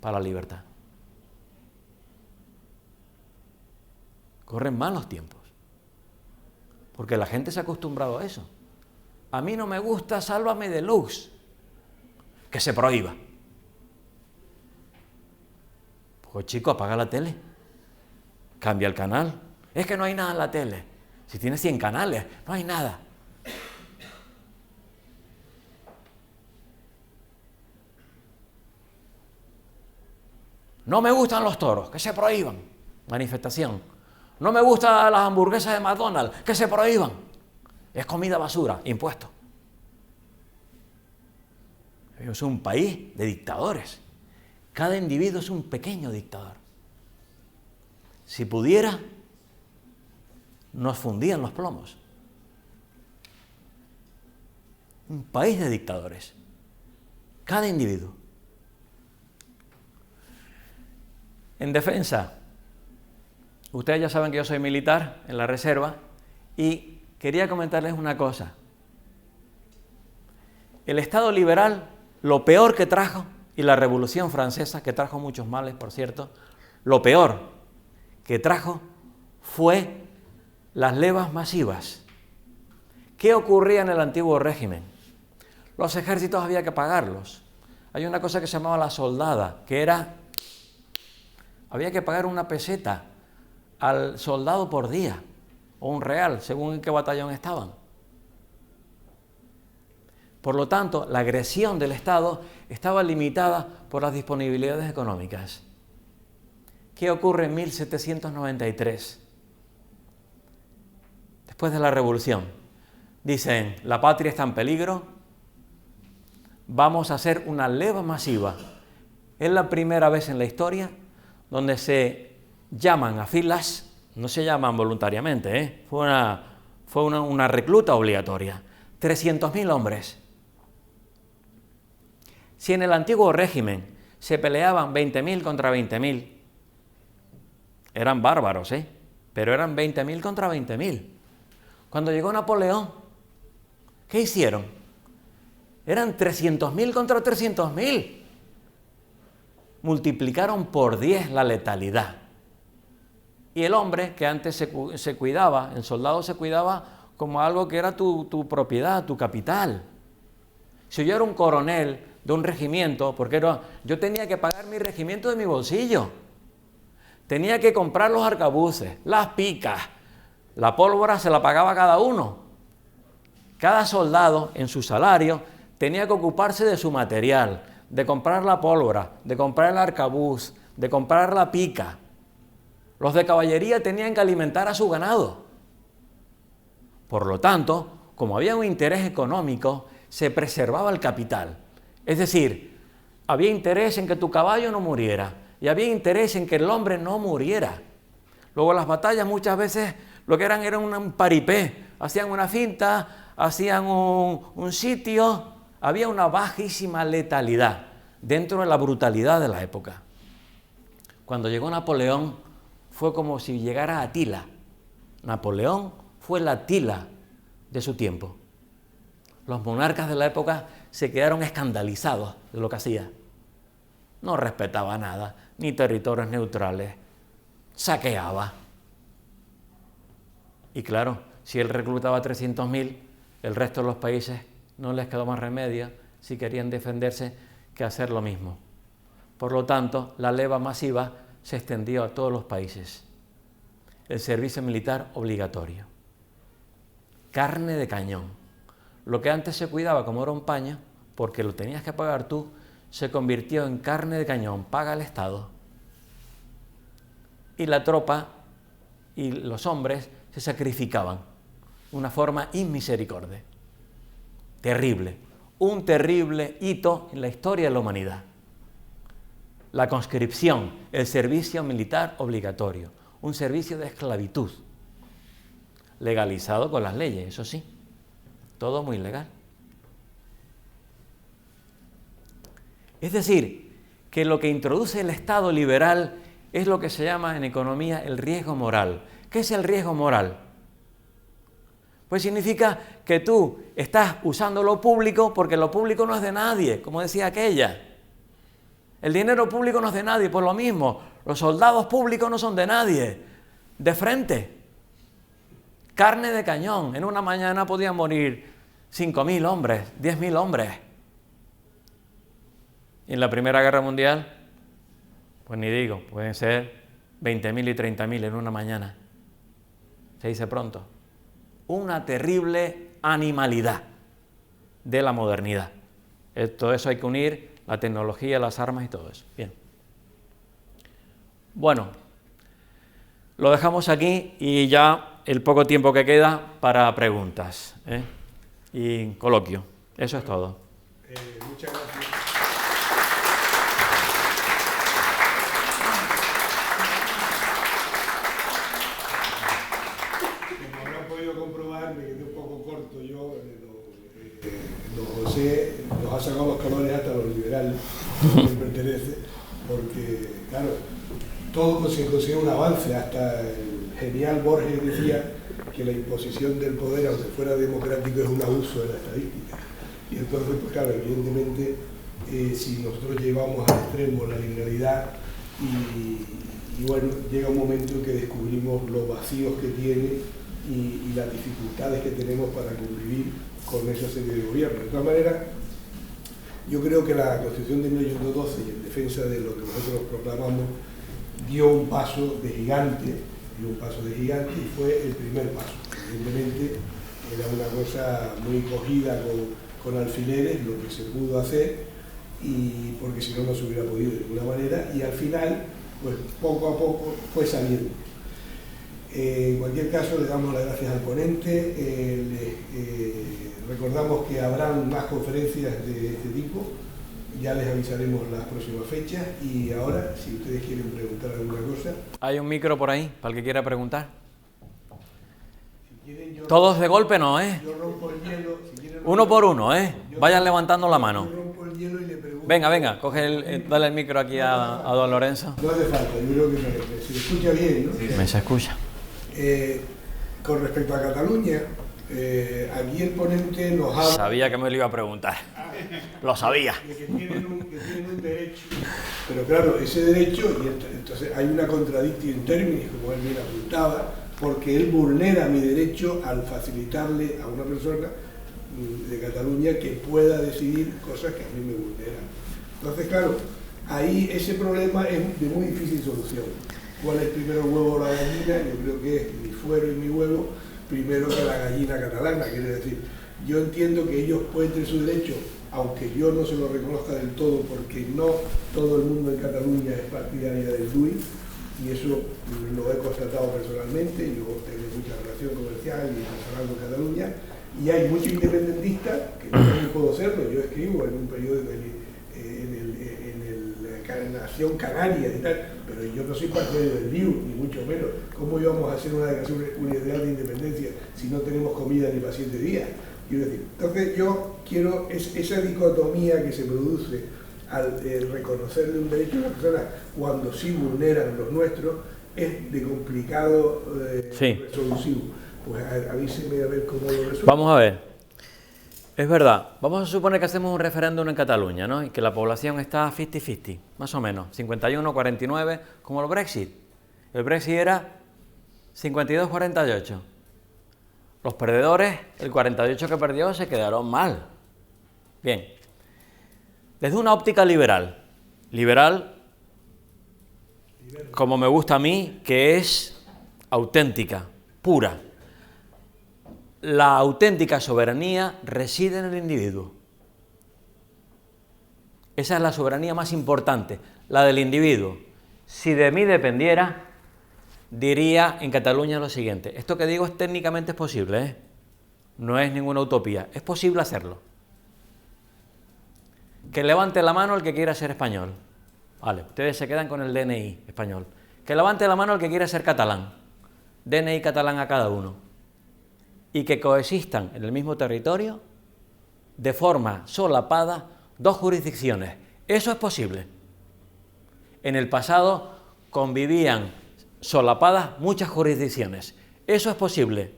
para la libertad. Corren malos tiempos, porque la gente se ha acostumbrado a eso. A mí no me gusta Sálvame Deluxe, que se prohíba. Pues chico, apaga la tele, cambia el canal. Es que no hay nada en la tele. Si tienes 100 canales, no hay nada. No me gustan los toros, que se prohíban. Manifestación. No me gustan las hamburguesas de McDonald's, que se prohíban. Es comida basura, impuesto. Es un país de dictadores. Cada individuo es un pequeño dictador. Si pudiera, nos fundían los plomos. Un país de dictadores. Cada individuo. En defensa, ustedes ya saben que yo soy militar en la reserva y quería comentarles una cosa. El Estado liberal, lo peor que trajo, y la Revolución Francesa, que trajo muchos males, por cierto, lo peor que trajo fue las levas masivas. ¿Qué ocurría en el antiguo régimen? Los ejércitos había que pagarlos. Hay una cosa que se llamaba la soldada, que era, había que pagar una peseta al soldado por día, o un real, según en qué batallón estaban. Por lo tanto, la agresión del Estado estaba limitada por las disponibilidades económicas. ¿Qué ocurre en 1793? Después de la Revolución, dicen, la patria está en peligro, vamos a hacer una leva masiva. Es la primera vez en la historia donde se llaman a filas, no se llaman voluntariamente, fue una recluta obligatoria, 300.000 hombres. Si en el antiguo régimen se peleaban 20.000 contra 20.000, eran bárbaros, pero eran 20.000 contra 20.000. Cuando llegó Napoleón, ¿qué hicieron? Eran 300.000 contra 300.000. Multiplicaron por 10 la letalidad. Y el hombre, que antes se cuidaba, el soldado se cuidaba como algo que era tu propiedad, tu capital. Si yo era un coronel de un regimiento, porque yo tenía que pagar mi regimiento de mi bolsillo. Tenía que comprar los arcabuces, las picas, la pólvora se la pagaba cada uno. Cada soldado en su salario tenía que ocuparse de su material, de comprar la pólvora, de comprar el arcabuz, de comprar la pica. Los de caballería tenían que alimentar a su ganado. Por lo tanto, como había un interés económico, se preservaba el capital. Es decir, había interés en que tu caballo no muriera y había interés en que el hombre no muriera. Luego las batallas muchas veces lo que eran era un paripé, hacían una finta, hacían un sitio, había una bajísima letalidad dentro de la brutalidad de la época. Cuando llegó Napoleón fue como si llegara Atila. Napoleón fue la Atila de su tiempo. Los monarcas de la época se quedaron escandalizados de lo que hacía. No respetaba nada, ni territorios neutrales, saqueaba. Y claro, si él reclutaba 300.000, el resto de los países no les quedó más remedio, si querían defenderse, que hacer lo mismo. Por lo tanto, la leva masiva se extendió a todos los países. El servicio militar obligatorio. Carne de cañón. Lo que antes se cuidaba como era un paño, porque lo tenías que pagar tú, se convirtió en carne de cañón, paga el Estado. Y la tropa y los hombres se sacrificaban de una forma inmisericordia. Terrible, un terrible hito en la historia de la humanidad. La conscripción, el servicio militar obligatorio, un servicio de esclavitud, legalizado con las leyes, eso sí, todo muy legal. Es decir, que lo que introduce el Estado liberal es lo que se llama en economía el riesgo moral. ¿Qué es el riesgo moral? Pues significa que tú estás usando lo público porque lo público no es de nadie, como decía aquella. El dinero público no es de nadie, por lo mismo, los soldados públicos no son de nadie, de frente. Carne de cañón, en una mañana podían morir 5.000 hombres, 10.000 hombres. Y en la Primera Guerra Mundial, pues ni digo, pueden ser 20.000 y 30.000 en una mañana. Se dice pronto. Una terrible animalidad de la modernidad. Todo eso hay que unir, la tecnología, las armas y todo eso. Bien. Bueno, lo dejamos aquí y ya el poco tiempo que queda para preguntas y coloquio. Eso es todo. Muchas gracias. Como habrán podido comprobar, me quedé un poco corto yo. Don José nos ha sacado los colores hasta los liberales, a los que pertenece, porque, claro, todo se considera un avance. Hasta el genial Borges decía que la imposición del poder, aunque fuera democrático, es un abuso de la estadística. Y entonces, pues claro, evidentemente, si nosotros llevamos al extremo la liberalidad y bueno, llega un momento en que descubrimos los vacíos que tiene y las dificultades que tenemos para convivir con esa serie de gobiernos. De todas maneras, yo creo que la Constitución de 1812 y en defensa de lo que nosotros proclamamos dio un paso de gigante, y fue el primer paso. Evidentemente era una cosa muy cogida con alfileres, lo que se pudo hacer, y porque si no, no se hubiera podido de ninguna manera, y al final, pues poco a poco fue saliendo. En cualquier caso, le damos las gracias al ponente, recordamos que habrán más conferencias de este tipo, Ya les avisaremos las próximas fechas y ahora, si ustedes quieren preguntar alguna cosa... Hay un micro por ahí, para el que quiera preguntar. Si quieren, Todos de golpe no, ¿eh? Yo rompo el hielo. Si quieren, Uno por uno, ¿eh? Vayan levantando la mano. Yo rompo el hielo y le pregunto... Venga, venga, dale el micro aquí a don Lorenzo. No hace falta, yo creo que se escucha bien, ¿no? Sí. Me se escucha. Con respecto a Cataluña, aquí el ponente nos habla... Sabía que me lo iba a preguntar. Lo sabía. De que tienen un derecho, pero claro, ese derecho, y entonces hay una contradicción in terminis, como él bien apuntaba, porque él vulnera mi derecho al facilitarle a una persona de Cataluña que pueda decidir cosas que a mí me vulneran. Entonces, claro, ahí ese problema es de muy difícil solución. ¿Cuál es primero el huevo o la gallina? Yo creo que es mi fuero y mi huevo primero que la gallina catalana. Quiere decir, yo entiendo que ellos pueden tener su derecho, aunque yo no se lo reconozca del todo, porque no todo el mundo en Cataluña es partidaria del DUI, y eso lo he constatado personalmente. Yo tengo mucha relación comercial y personal con Cataluña, y hay muchos independentistas, que yo también puedo serlo. Yo escribo en un periódico en Nación Canaria y tal, pero yo no soy partidario del DIU, ni mucho menos. ¿Cómo íbamos a hacer una declaración unilateral de independencia si no tenemos comida ni para 7 días? Quiero decir, entonces yo quiero esa dicotomía que se produce al reconocerle un derecho a una persona cuando sí vulneran los nuestros, es de complicado resolusivo. Pues avíseme a ver cómo lo resuelve. Vamos a ver. Es verdad, vamos a suponer que hacemos un referéndum en Cataluña, ¿no? Y que la población está 50-50, más o menos, 51-49, como el Brexit. El Brexit era 52-48. Los perdedores, el 48 que perdió, se quedaron mal. Bien, desde una óptica liberal, como me gusta a mí, que es auténtica, pura. La auténtica soberanía reside en el individuo. Esa es la soberanía más importante, la del individuo. Si de mí dependiera, diría en Cataluña lo siguiente. Esto que digo técnicamente es posible, ¿eh? No es ninguna utopía, es posible hacerlo. Que levante la mano el que quiera ser español. Vale, ustedes se quedan con el DNI español. Que levante la mano el que quiera ser catalán. DNI catalán a cada uno. Y que coexistan en el mismo territorio de forma solapada dos jurisdicciones. Eso es posible. En el pasado convivían solapadas muchas jurisdicciones. Eso es posible.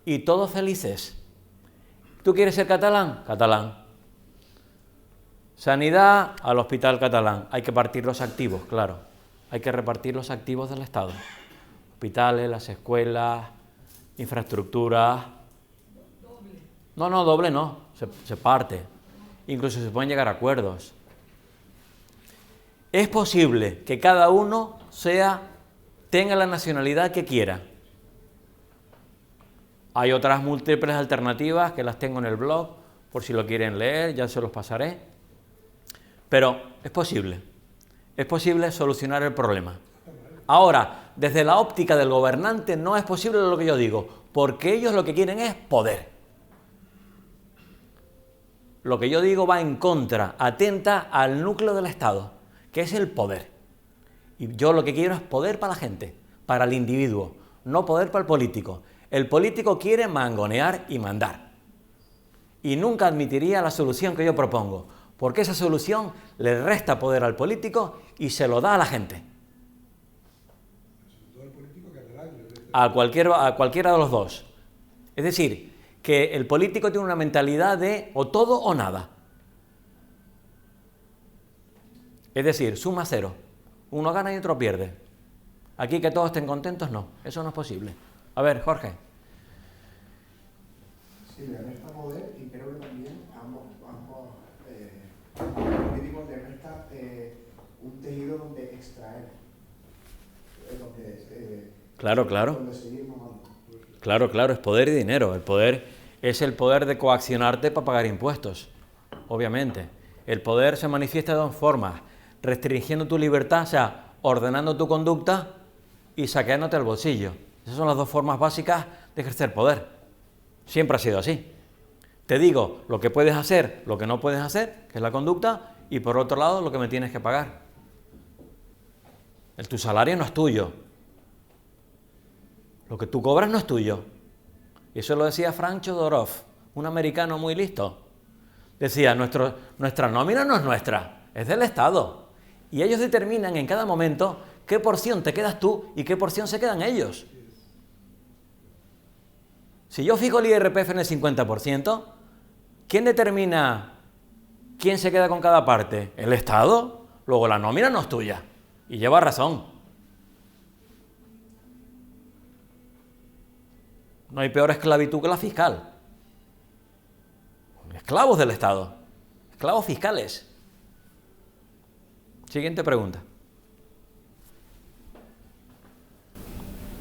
Y todos felices. ¿Tú quieres ser catalán? Catalán. Sanidad al hospital catalán. Hay que partir los activos, claro. Hay que repartir los activos del Estado. Hospitales, las escuelas, infraestructuras. No, doble no. Se parte. Incluso se pueden llegar a acuerdos. Es posible que cada uno tenga la nacionalidad que quiera. Hay otras múltiples alternativas que las tengo en el blog, por si lo quieren leer, ya se los pasaré. Pero es posible solucionar el problema. Ahora, desde la óptica del gobernante no es posible lo que yo digo, porque ellos lo que quieren es poder. Lo que yo digo va en contra, atenta al núcleo del Estado, que es el poder. Y yo lo que quiero es poder para la gente, para el individuo, no poder para el político. El político quiere mangonear y mandar. Y nunca admitiría la solución que yo propongo, porque esa solución le resta poder al político y se lo da a la gente. A cualquiera de los dos. Es decir, que el político tiene una mentalidad de o todo o nada. Es decir, suma cero. Uno gana y otro pierde. Aquí que todos estén contentos, no. Eso no es posible. A ver, Jorge. Sí, le resta poder y creo que también ambos políticos le resta un tejido donde extraer. Claro. Donde seguir mamando. Claro, es poder y dinero. El poder es el poder de coaccionarte para pagar impuestos, obviamente. El poder se manifiesta de dos formas: restringiendo tu libertad, o sea, ordenando tu conducta, y saqueándote el bolsillo. Esas son las dos formas básicas de ejercer poder. Siempre ha sido así. Te digo lo que puedes hacer, lo que no puedes hacer, que es la conducta, y por otro lado lo que me tienes que pagar. Tu salario no es tuyo. Lo que tú cobras no es tuyo. Y eso lo decía Frank Chodorov, un americano muy listo. Decía, nuestra nómina no es nuestra, es del Estado. Y ellos determinan en cada momento qué porción te quedas tú y qué porción se quedan ellos. Si yo fijo el IRPF en el 50%, ¿quién determina quién se queda con cada parte? El Estado. Luego la nómina no es tuya. Y lleva razón. No hay peor esclavitud que la fiscal. Esclavos del Estado. Esclavos fiscales. Siguiente pregunta.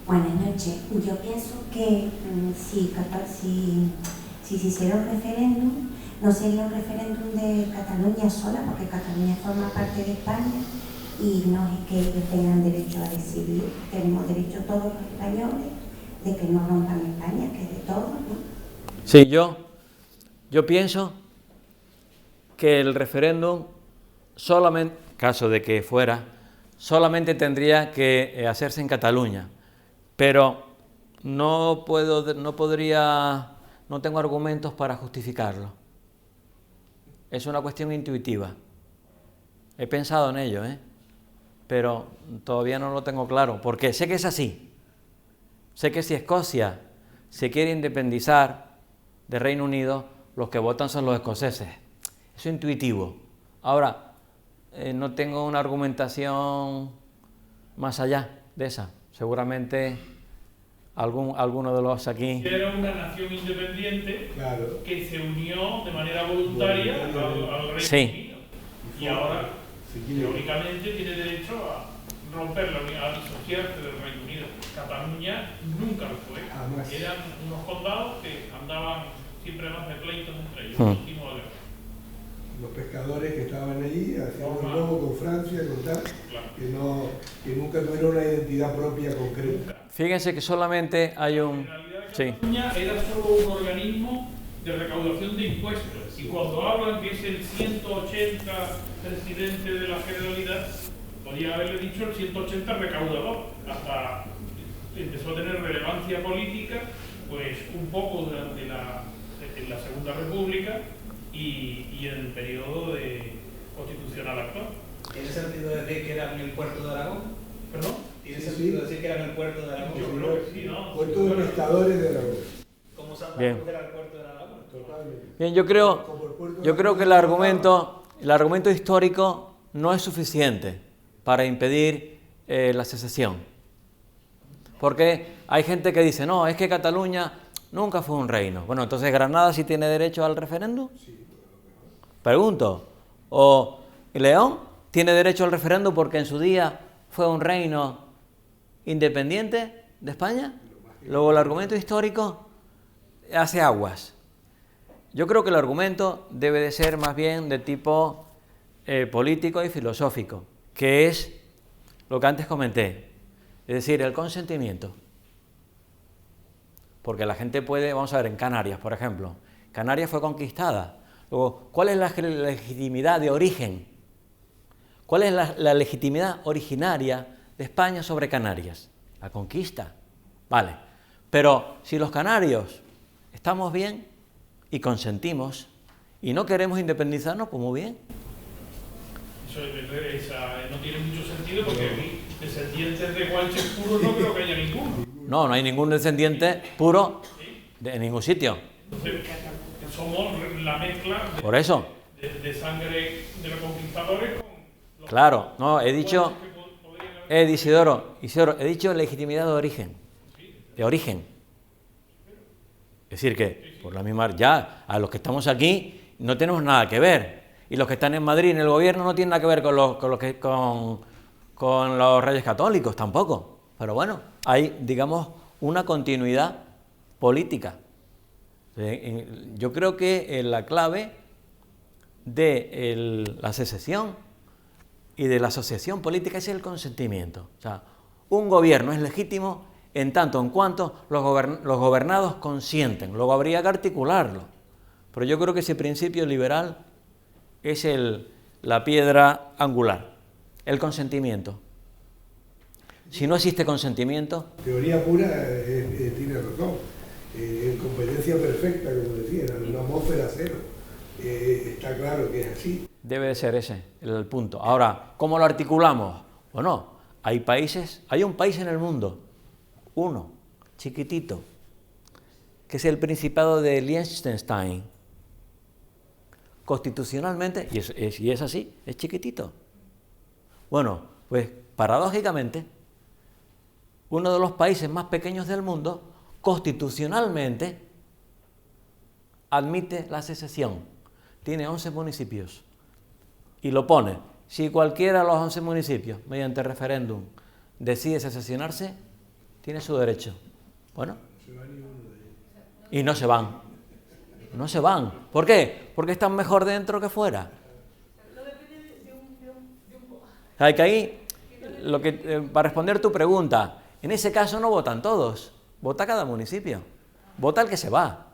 Buenas noches. Yo pienso que si se hiciera un referéndum, no sería un referéndum de Cataluña sola, porque Cataluña forma parte de España y no es que ellos tengan derecho a decidir. Tenemos derecho todos los españoles de que no rompan España, que es de todos, ¿no? Sí, yo pienso que el referéndum solamente, caso de que fuera, solamente tendría que hacerse en Cataluña. Pero no tengo argumentos para justificarlo. Es una cuestión intuitiva. He pensado en ello, pero todavía no lo tengo claro, porque sé que es así. Sé que si Escocia se quiere independizar del Reino Unido, los que votan son los escoceses. Eso es intuitivo. Ahora, no tengo una argumentación más allá de esa. Seguramente alguno de los aquí... Era una nación independiente, claro, que se unió de manera voluntaria al Reino Unido. Y ahora, teóricamente, tiene derecho a romper la unidad, a disociarse del Reino Unido. Cataluña nunca lo fue. Eran unos condados que andaban siempre más de pleitos entre ellos. Los pescadores que estaban allí haciendo un robo con Francia, con tal, claro, que nunca tuvieron una identidad propia concreta. Fíjense que solamente hay un... Cataluña era solo un organismo de recaudación de impuestos, y cuando hablan que es el 180 presidente de la Generalidad, podría haberle dicho el 180 recaudador. Hasta empezó a tener relevancia política, pues un poco durante en la Segunda República y en el periodo constitucional actual. ¿Tiene sentido decir que eran el puerto de Aragón? ¿Perdón? ¿Tiene sentido decir que eran el puerto de Aragón? Yo creo que sí, ¿no? Puerto de pescadores de Aragón. ¿Cómo Santa Cruz era el puerto de Aragón? Totalmente. Bien, yo creo que el argumento histórico no es suficiente para impedir la secesión. Porque hay gente que dice, no, es que Cataluña nunca fue un reino. Bueno, entonces ¿Granada sí tiene derecho al referéndum? Pregunto. ¿O León tiene derecho al referéndum porque en su día fue un reino independiente de España? Luego el argumento histórico hace aguas. Yo creo que el argumento debe de ser más bien de tipo político y filosófico, que es lo que antes comenté, es decir, el consentimiento. Porque la gente puede, vamos a ver, en Canarias, por ejemplo, Canarias fue conquistada. Luego, ¿cuál es la legitimidad de origen? ¿Cuál es la legitimidad originaria de España sobre Canarias? La conquista. Vale. Pero si los canarios estamos bien y consentimos y no queremos independizarnos, pues muy bien. Eso no tiene mucho sentido porque aquí descendientes de guanches puros no creo que haya ninguno. No hay ningún descendiente puro en ningún sitio. Entonces, somos la mezcla por eso. De sangre de los conquistadores con los... Claro, no, he dicho... Isidoro, he dicho legitimidad de origen. De origen. Es decir que, por la misma... Ya, a los que estamos aquí no tenemos nada que ver. Y los que están en Madrid, en el gobierno, no tienen nada que ver con los reyes católicos tampoco. Pero bueno, hay, digamos, una continuidad política. Yo creo que la clave de la secesión y de la asociación política es el consentimiento. O sea, un gobierno es legítimo en tanto en cuanto los gobernados consienten. Luego habría que articularlo. Pero yo creo que ese principio liberal es la piedra angular, el consentimiento. Si no existe consentimiento... Teoría pura tiene razón. En competencia perfecta, como decía, en una atmósfera cero. Está claro que es así. Debe de ser ese el punto. Ahora, ¿cómo lo articulamos? Bueno, hay un país en el mundo, uno, chiquitito, que es el Principado de Liechtenstein. Constitucionalmente, y es así, es chiquitito. Bueno, pues paradójicamente, uno de los países más pequeños del mundo, constitucionalmente, admite la secesión. Tiene 11 municipios y lo pone. Si cualquiera de los 11 municipios, mediante referéndum, decide secesionarse, tiene su derecho. Bueno, y no se van. No se van. ¿Por qué? Porque están mejor dentro que fuera. Hay que ahí, para responder tu pregunta, en ese caso no votan todos, vota cada municipio, vota el que se va.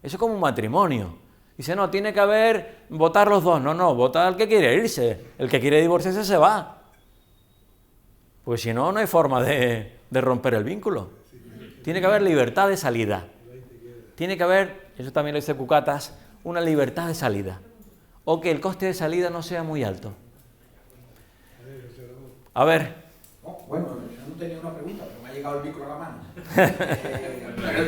Eso es como un matrimonio. Dice, no, tiene que votar los dos. No, vota el que quiere irse. El que quiere divorciarse se va. Pues si no, no hay forma de romper el vínculo. Tiene que haber libertad de salida. Tiene que haber, eso también lo dice Cucatas, una libertad de salida. O que el coste de salida no sea muy alto. A ver. Bueno, yo no tenía una pregunta, pero me ha llegado el micro a la mano.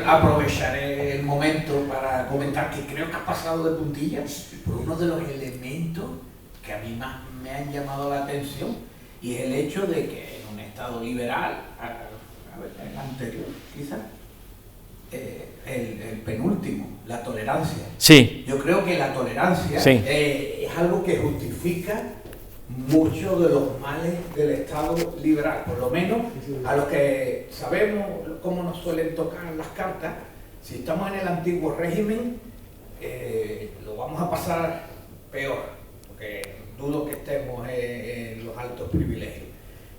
Aprovecharé el momento para comentar que creo que has pasado de puntillas por uno de los elementos que a mí más me han llamado la atención, y es el hecho de que en un Estado liberal, el anterior quizás, el penúltimo, la tolerancia. Sí. Yo creo que la tolerancia es algo que justifica muchos de los males del Estado liberal, por lo menos a los que sabemos cómo nos suelen tocar las cartas. Si estamos en el antiguo régimen, lo vamos a pasar peor, porque dudo que estemos en los altos privilegios.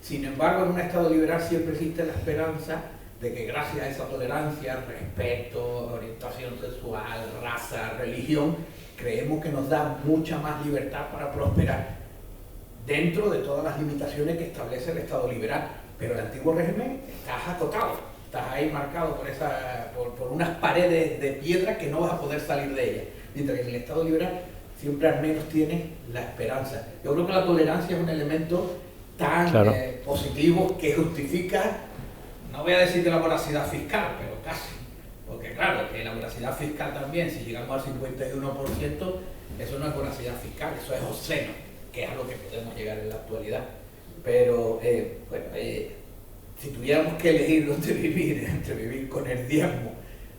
Sin embargo, en un Estado liberal siempre existe la esperanza de que gracias a esa tolerancia, respeto, orientación sexual, raza, religión, creemos que nos da mucha más libertad para prosperar, dentro de todas las limitaciones que establece el Estado liberal. Pero el antiguo régimen estás acotado, estás ahí marcado por unas paredes de piedra que no vas a poder salir de ellas. Mientras que en el Estado liberal siempre al menos tienes la esperanza. Yo creo que la tolerancia es un elemento tan positivo que justifica, no voy a decir que la voracidad fiscal, pero casi. Porque claro, que la voracidad fiscal también, si llegamos al 51%, eso no es voracidad fiscal, eso es obsceno, que es a lo que podemos llegar en la actualidad. Pero, si tuviéramos que elegir dónde vivir, entre vivir con el diezmo,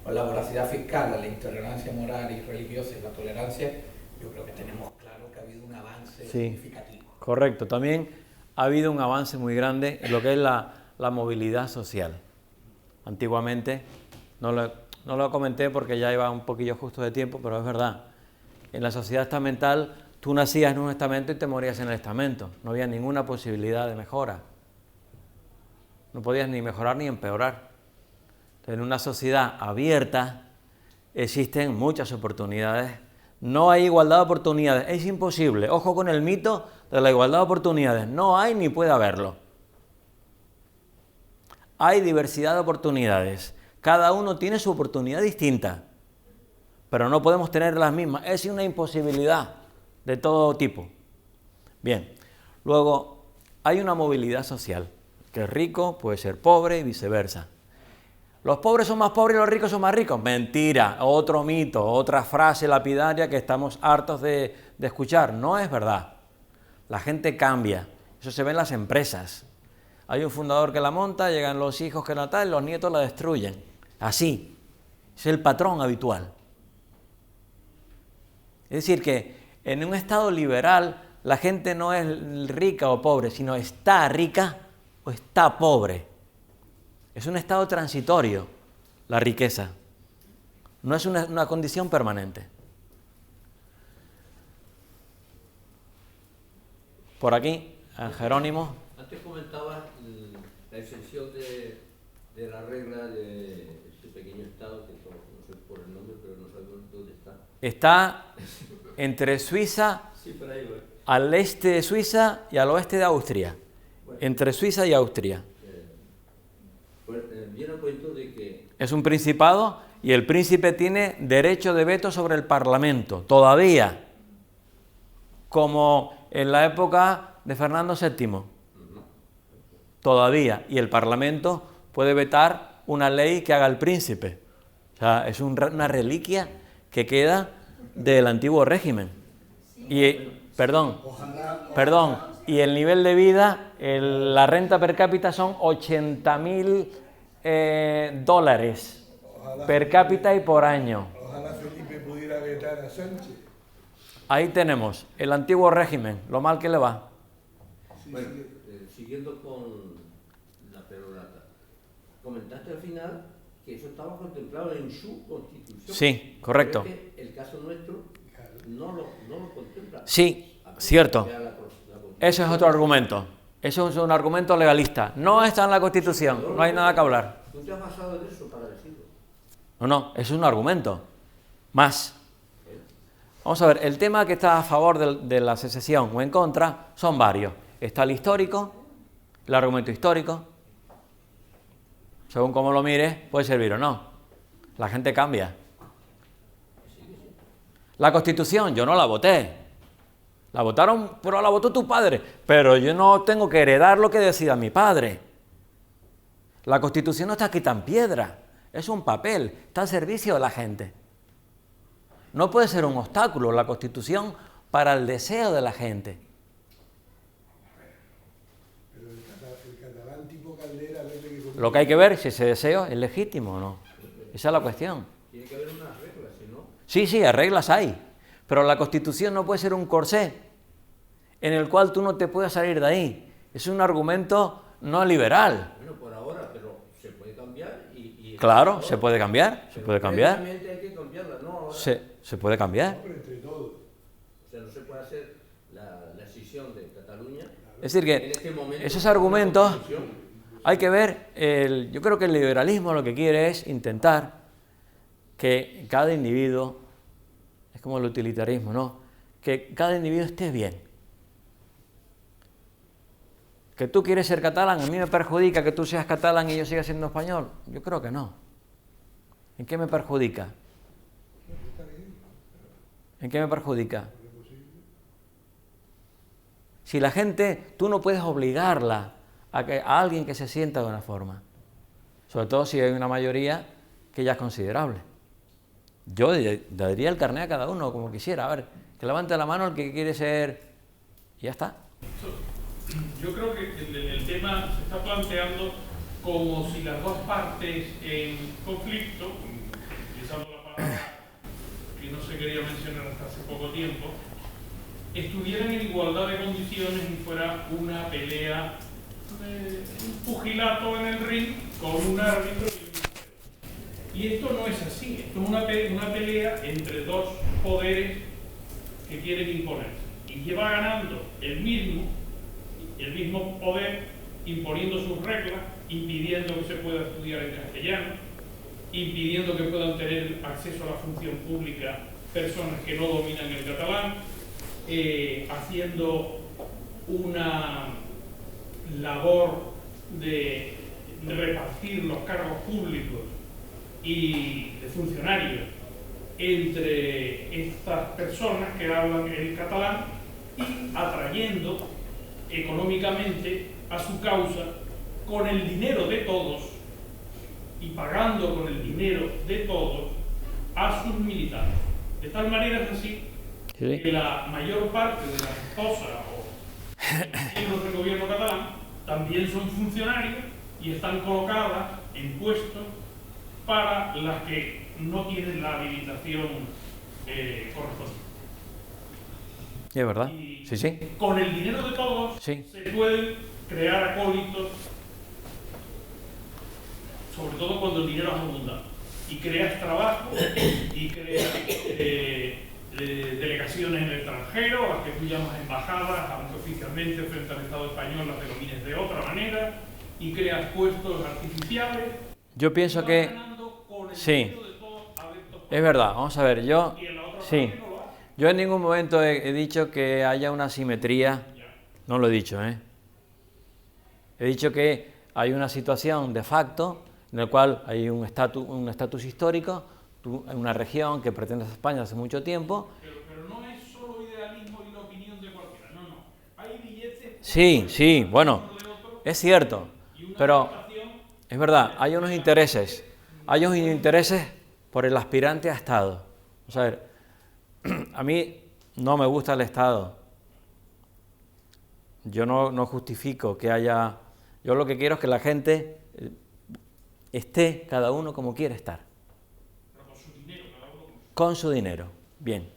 con la voracidad fiscal, la intolerancia moral y religiosa y la tolerancia, yo creo que tenemos claro que ha habido un avance significativo. Correcto, también ha habido un avance muy grande en lo que es la movilidad social. Antiguamente, no lo comenté porque ya iba un poquillo justo de tiempo, pero es verdad, en la sociedad estamental, tú nacías en un estamento y te morías en el estamento. No había ninguna posibilidad de mejora. No podías ni mejorar ni empeorar. Entonces, en una sociedad abierta existen muchas oportunidades. No hay igualdad de oportunidades. Es imposible. Ojo con el mito de la igualdad de oportunidades. No hay ni puede haberlo. Hay diversidad de oportunidades. Cada uno tiene su oportunidad distinta. Pero no podemos tener las mismas. Es una imposibilidad de todo tipo. Bien, luego hay una movilidad social, que el rico puede ser pobre y viceversa. Los pobres son más pobres y los ricos son más ricos. Mentira, otro mito, otra frase lapidaria que estamos hartos de escuchar. No es verdad. La gente cambia, eso se ve en las empresas. Hay un fundador que la monta, llegan los hijos que la tal, los nietos la destruyen. Así, es el patrón habitual. Es decir que en un Estado liberal, la gente no es rica o pobre, sino está rica o está pobre. Es un estado transitorio, la riqueza. No es una condición permanente. Por aquí, Jerónimo. Antes comentabas la exención de de la regla de este pequeño estado, que no sé por el nombre, pero no sabemos dónde está. Está entre Suiza, Sí, por ahí voy. al este de Suiza y al oeste de Austria. Bueno. Entre Suiza y Austria. Pues viene a cuento de que... Es un principado y el príncipe tiene derecho de veto sobre el Parlamento, todavía, como en la época de Fernando VII. Todavía. Y el Parlamento puede vetar una ley que haga el príncipe. O sea, es una reliquia que queda del antiguo régimen. Y, perdón, y el nivel de vida, la renta per cápita son $80.000 per cápita y por año. Ojalá Felipe pudiera vetar a Sánchez. Ahí tenemos el antiguo régimen, lo mal que le va. Bueno, siguiendo con la perorata, comentaste al final que eso estaba contemplado en su constitución. Sí, correcto. Pero es que el caso nuestro no lo contempla. Sí, cierto. Eso es otro argumento. Eso es un argumento legalista. No está en la Constitución, no hay nada que hablar. ¿Tú te has basado en eso para decirlo? No, es un argumento. Más. Vamos a ver, el tema que está a favor de la secesión o en contra son varios. Está el histórico, el argumento histórico. Según cómo lo mires, puede servir o no. La gente cambia. La Constitución, yo no la voté. La votaron, pero la votó tu padre. Pero yo no tengo que heredar lo que decida mi padre. La Constitución no está escrita en piedra. Es un papel, está al servicio de la gente. No puede ser un obstáculo la Constitución para el deseo de la gente. Pero el catalán tipo Caldera, Lo que hay que ver si ese deseo es legítimo o no. Esa es la cuestión. Tiene que haber unas reglas, si no... Sí, reglas hay. Pero la Constitución no puede ser un corsé en el cual tú no te puedas salir de ahí. Es un argumento no liberal. Bueno, por ahora, pero se puede cambiar y claro, se puede cambiar, se puede cambiar. Hay que cambiarla, ¿no? Ahora, se puede cambiar. entre todos. o sea, no se puede hacer la escisión de Cataluña. Es decir, En que este momento, esos argumentos la Constitución, hay que ver. Yo creo que el liberalismo lo que quiere es intentar que cada individuo, es como el utilitarismo, ¿no? Que cada individuo esté bien. ¿Que tú quieres ser catalán? ¿A mí me perjudica que tú seas catalán y yo siga siendo español? Yo creo que no. ¿En qué me perjudica? ¿En qué me perjudica? Si la gente, tú no puedes obligarla a alguien que se sienta de una forma. Sobre todo si hay una mayoría que ya es considerable. Yo daría el carné a cada uno como quisiera. A ver, que levante la mano el que quiere ser... Y ya está. Yo creo que el tema se está planteando como si las dos partes en conflicto, utilizando la palabra que no se quería mencionar hasta hace poco tiempo, estuvieran en igualdad de condiciones y fuera una pelea, un pugilato en el ring con un árbitro y esto no es así. Esto es una pelea entre dos poderes que quieren imponerse y lleva ganando el mismo poder, imponiendo sus reglas, impidiendo que se pueda estudiar en castellano, impidiendo que puedan tener acceso a la función pública personas que no dominan el catalán, haciendo una labor de repartir los cargos públicos y de funcionarios entre estas personas que hablan el catalán y atrayendo económicamente a su causa con el dinero de todos y pagando con el dinero de todos a sus militares. De tal manera es así que la mayor parte de las esposas o miembros del gobierno catalán también son funcionarios y están colocadas en puestos para las que no tienen la habilitación correspondiente. Sí, es verdad. Y Sí. con el dinero de todos se pueden crear acólitos, sobre todo cuando el dinero es abundante. Y creas trabajo y creas delegaciones en el extranjero, las que tú llamas embajadas, aunque oficialmente frente al Estado español las denomines de otra manera, y creas puestos artificiales Yo pienso que sí, es verdad. Vamos a ver, yo sí, yo en ningún momento he dicho que haya una asimetría, no lo he dicho, ¿eh? He dicho que hay una situación de facto en la cual hay un estatus histórico, una región que pertenece a España hace mucho tiempo. Pero no es solo idealismo y la opinión de cualquiera, no. Hay billetes... Sí, bueno, es cierto, pero es verdad, hay unos intereses por el aspirante a Estado. Vamos a ver, a mí no me gusta el Estado. Yo no justifico que haya... Yo lo que quiero es que la gente esté cada uno como quiere estar. Pero con su dinero, cada uno con su dinero. Bien.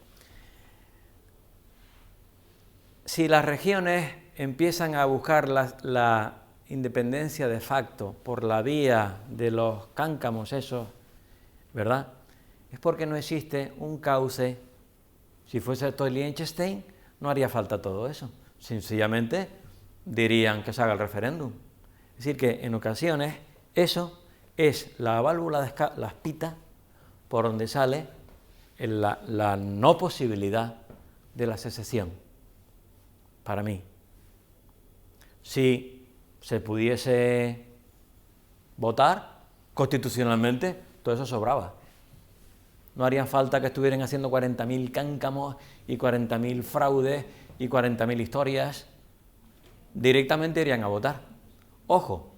Si las regiones empiezan a buscar la independencia de facto por la vía de los cáncamos esos, ¿verdad? Es porque no existe un cauce. Si fuese todo Liechtenstein, no haría falta todo eso. Sencillamente dirían que se haga el referéndum. Es decir, que en ocasiones eso es la válvula de la espita por donde sale la no posibilidad de la secesión, para mí. Si se pudiese votar constitucionalmente, todo eso sobraba. No haría falta que estuvieran haciendo 40.000 cáncamos y 40.000 fraudes y 40.000 historias. Directamente irían a votar. Ojo,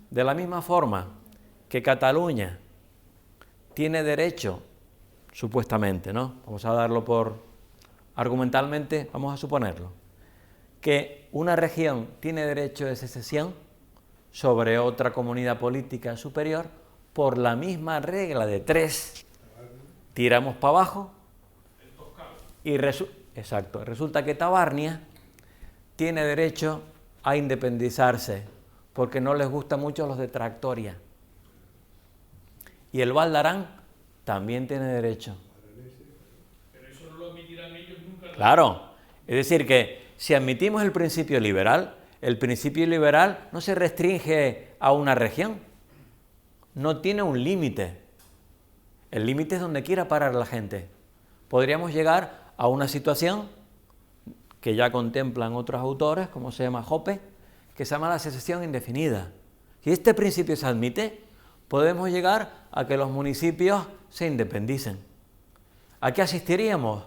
de la misma forma que Cataluña tiene derecho, supuestamente, ¿no? Vamos a darlo por argumentalmente, vamos a suponerlo, que una región tiene derecho de secesión sobre otra comunidad política superior por la misma regla de 3. Tiramos para abajo y resulta que Tabarnia tiene derecho a independizarse porque no les gustan mucho los de Tractoria. Y el Val d'Aran también tiene derecho. Pero eso no lo admitirán ellos nunca. Claro, es decir que si admitimos el principio liberal no se restringe a una región, no tiene un límite. El límite es donde quiera parar la gente. Podríamos llegar a una situación que ya contemplan otros autores, como se llama Hoppe, que se llama la secesión indefinida. Si este principio se admite, podemos llegar a que los municipios se independicen. ¿A qué asistiríamos?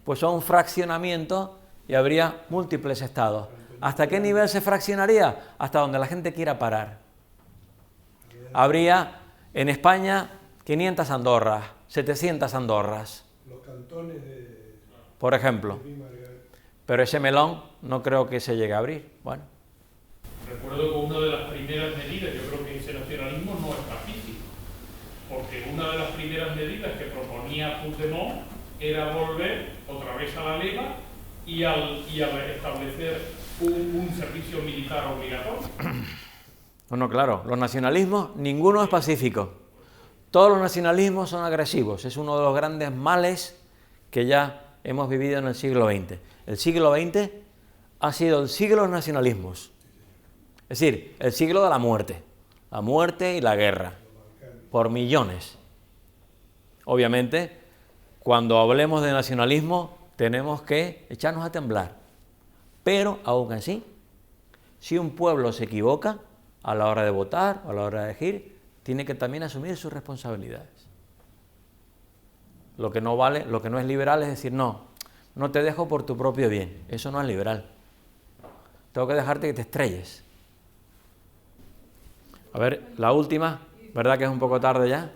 Pues a un fraccionamiento y habría múltiples estados. ¿Hasta qué nivel se fraccionaría? Hasta donde la gente quiera parar. Habría en España 500 Andorras, 700 Andorras. Los cantones de... Por ejemplo. Pero ese melón no creo que se llegue a abrir. Bueno. Recuerdo que una de las primeras medidas, yo creo que ese nacionalismo no es pacífico, porque una de las primeras medidas que proponía Puigdemont era volver otra vez a la leva y al establecer un servicio militar obligatorio. Bueno, claro, los nacionalismos, ninguno es pacífico. Todos los nacionalismos son agresivos. Es uno de los grandes males que ya hemos vivido en el siglo XX. El siglo XX ha sido el siglo de los nacionalismos. Es decir, el siglo de la muerte y la guerra, por millones. Obviamente, cuando hablemos de nacionalismo, tenemos que echarnos a temblar. Pero, aún así, si un pueblo se equivoca a la hora de votar o a la hora de elegir, tiene que también asumir sus responsabilidades. Lo que no vale, lo que no es liberal es decir, no te dejo por tu propio bien. Eso no es liberal. Tengo que dejarte que te estrelles. A ver, la última, ¿verdad que es un poco tarde ya?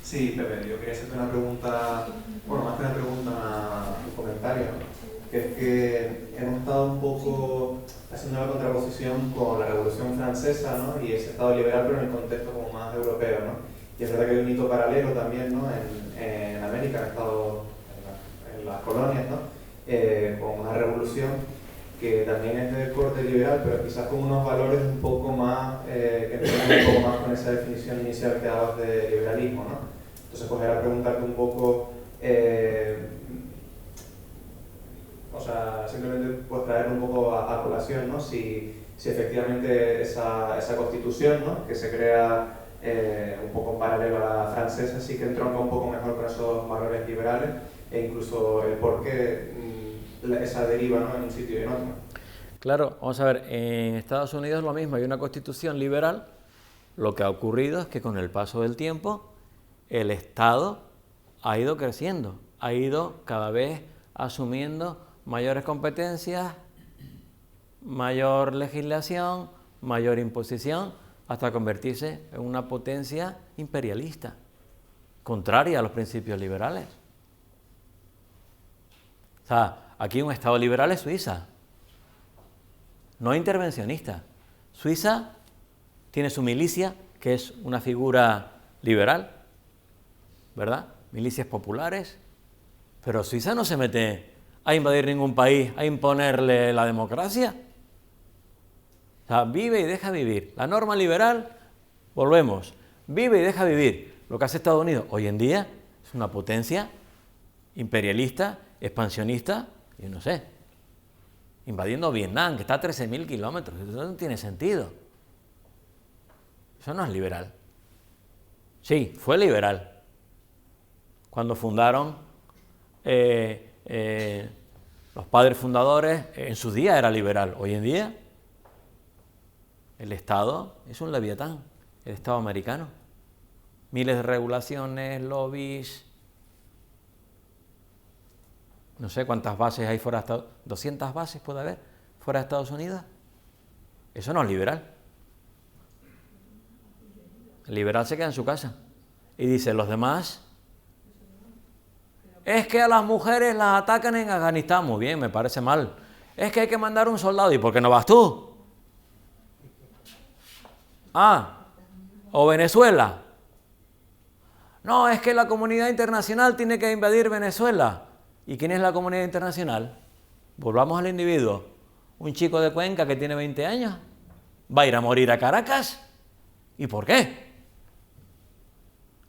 Sí, Pepe, yo quería hacerte una pregunta, bueno, más que una pregunta, un comentario, ¿no? Que es que hemos estado un poco haciendo una contraposición con la Revolución Francesa, ¿no? Y ese Estado liberal, pero en el contexto como más europeo, ¿no? Y es verdad que hay un hito paralelo también, ¿no? En América, han estado en las colonias, ¿no? Con una revolución que también es de corte liberal, pero quizás con unos valores un poco más, que empiezan un poco más con esa definición inicial que dabas de liberalismo, ¿no? Entonces, pues era preguntarte un poco, o sea, simplemente pues traer un poco a colación, ¿no? Si efectivamente esa constitución, ¿no? Que se crea un poco en paralelo a la francesa, sí que entronca un poco mejor con esos valores liberales e incluso el por qué esa deriva, ¿no?, en un sitio y en otro. Claro, vamos a ver, en Estados Unidos es lo mismo, hay una constitución liberal. Lo que ha ocurrido es que con el paso del tiempo el Estado ha ido creciendo, ha ido cada vez asumiendo mayores competencias, mayor legislación, mayor imposición, hasta convertirse en una potencia imperialista, contraria a los principios liberales. O sea, aquí un Estado liberal es Suiza, no intervencionista. Suiza tiene su milicia, que es una figura liberal, ¿verdad? Milicias populares, pero Suiza no se mete a invadir ningún país, a imponerle la democracia. O sea, vive y deja vivir. La norma liberal, volvemos, vive y deja vivir. Lo que hace Estados Unidos hoy en día es una potencia imperialista, expansionista, y no sé, invadiendo Vietnam, que está a 13.000 kilómetros. Eso no tiene sentido. Eso no es liberal. Sí, fue liberal. Cuando fundaron los padres fundadores, en su día era liberal. Hoy en día, el Estado es un leviatán, el Estado americano. Miles de regulaciones, lobbies. No sé cuántas bases hay fuera de Estados Unidos. 200 bases puede haber fuera de Estados Unidos. Eso no es liberal. El liberal se queda en su casa y dice, los demás, es que a las mujeres las atacan en Afganistán. Muy bien, me parece mal. Es que hay que mandar un soldado. ¿Y por qué no vas tú? O Venezuela. No, es que la comunidad internacional tiene que invadir Venezuela. ¿Y quién es la comunidad internacional? Volvamos al individuo. Un chico de Cuenca que tiene 20 años va a ir a morir a Caracas. ¿Y por qué?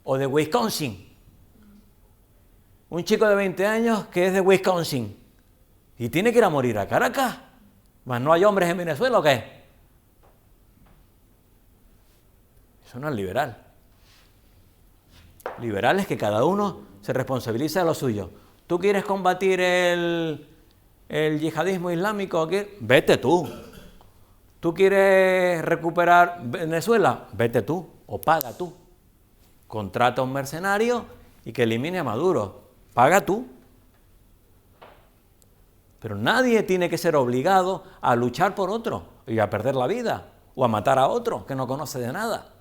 O de Wisconsin. Un chico de 20 años que es de Wisconsin y tiene que ir a morir a Caracas. ¿Más no hay hombres en Venezuela o qué? Eso no es liberal. Liberal es que cada uno se responsabiliza de lo suyo. ¿Tú quieres combatir el yihadismo islámico? Vete tú. ¿Tú quieres recuperar Venezuela? Vete tú o paga tú. Contrata a un mercenario y que elimine a Maduro. Paga tú. Pero nadie tiene que ser obligado a luchar por otro y a perder la vida o a matar a otro que no conoce de nada.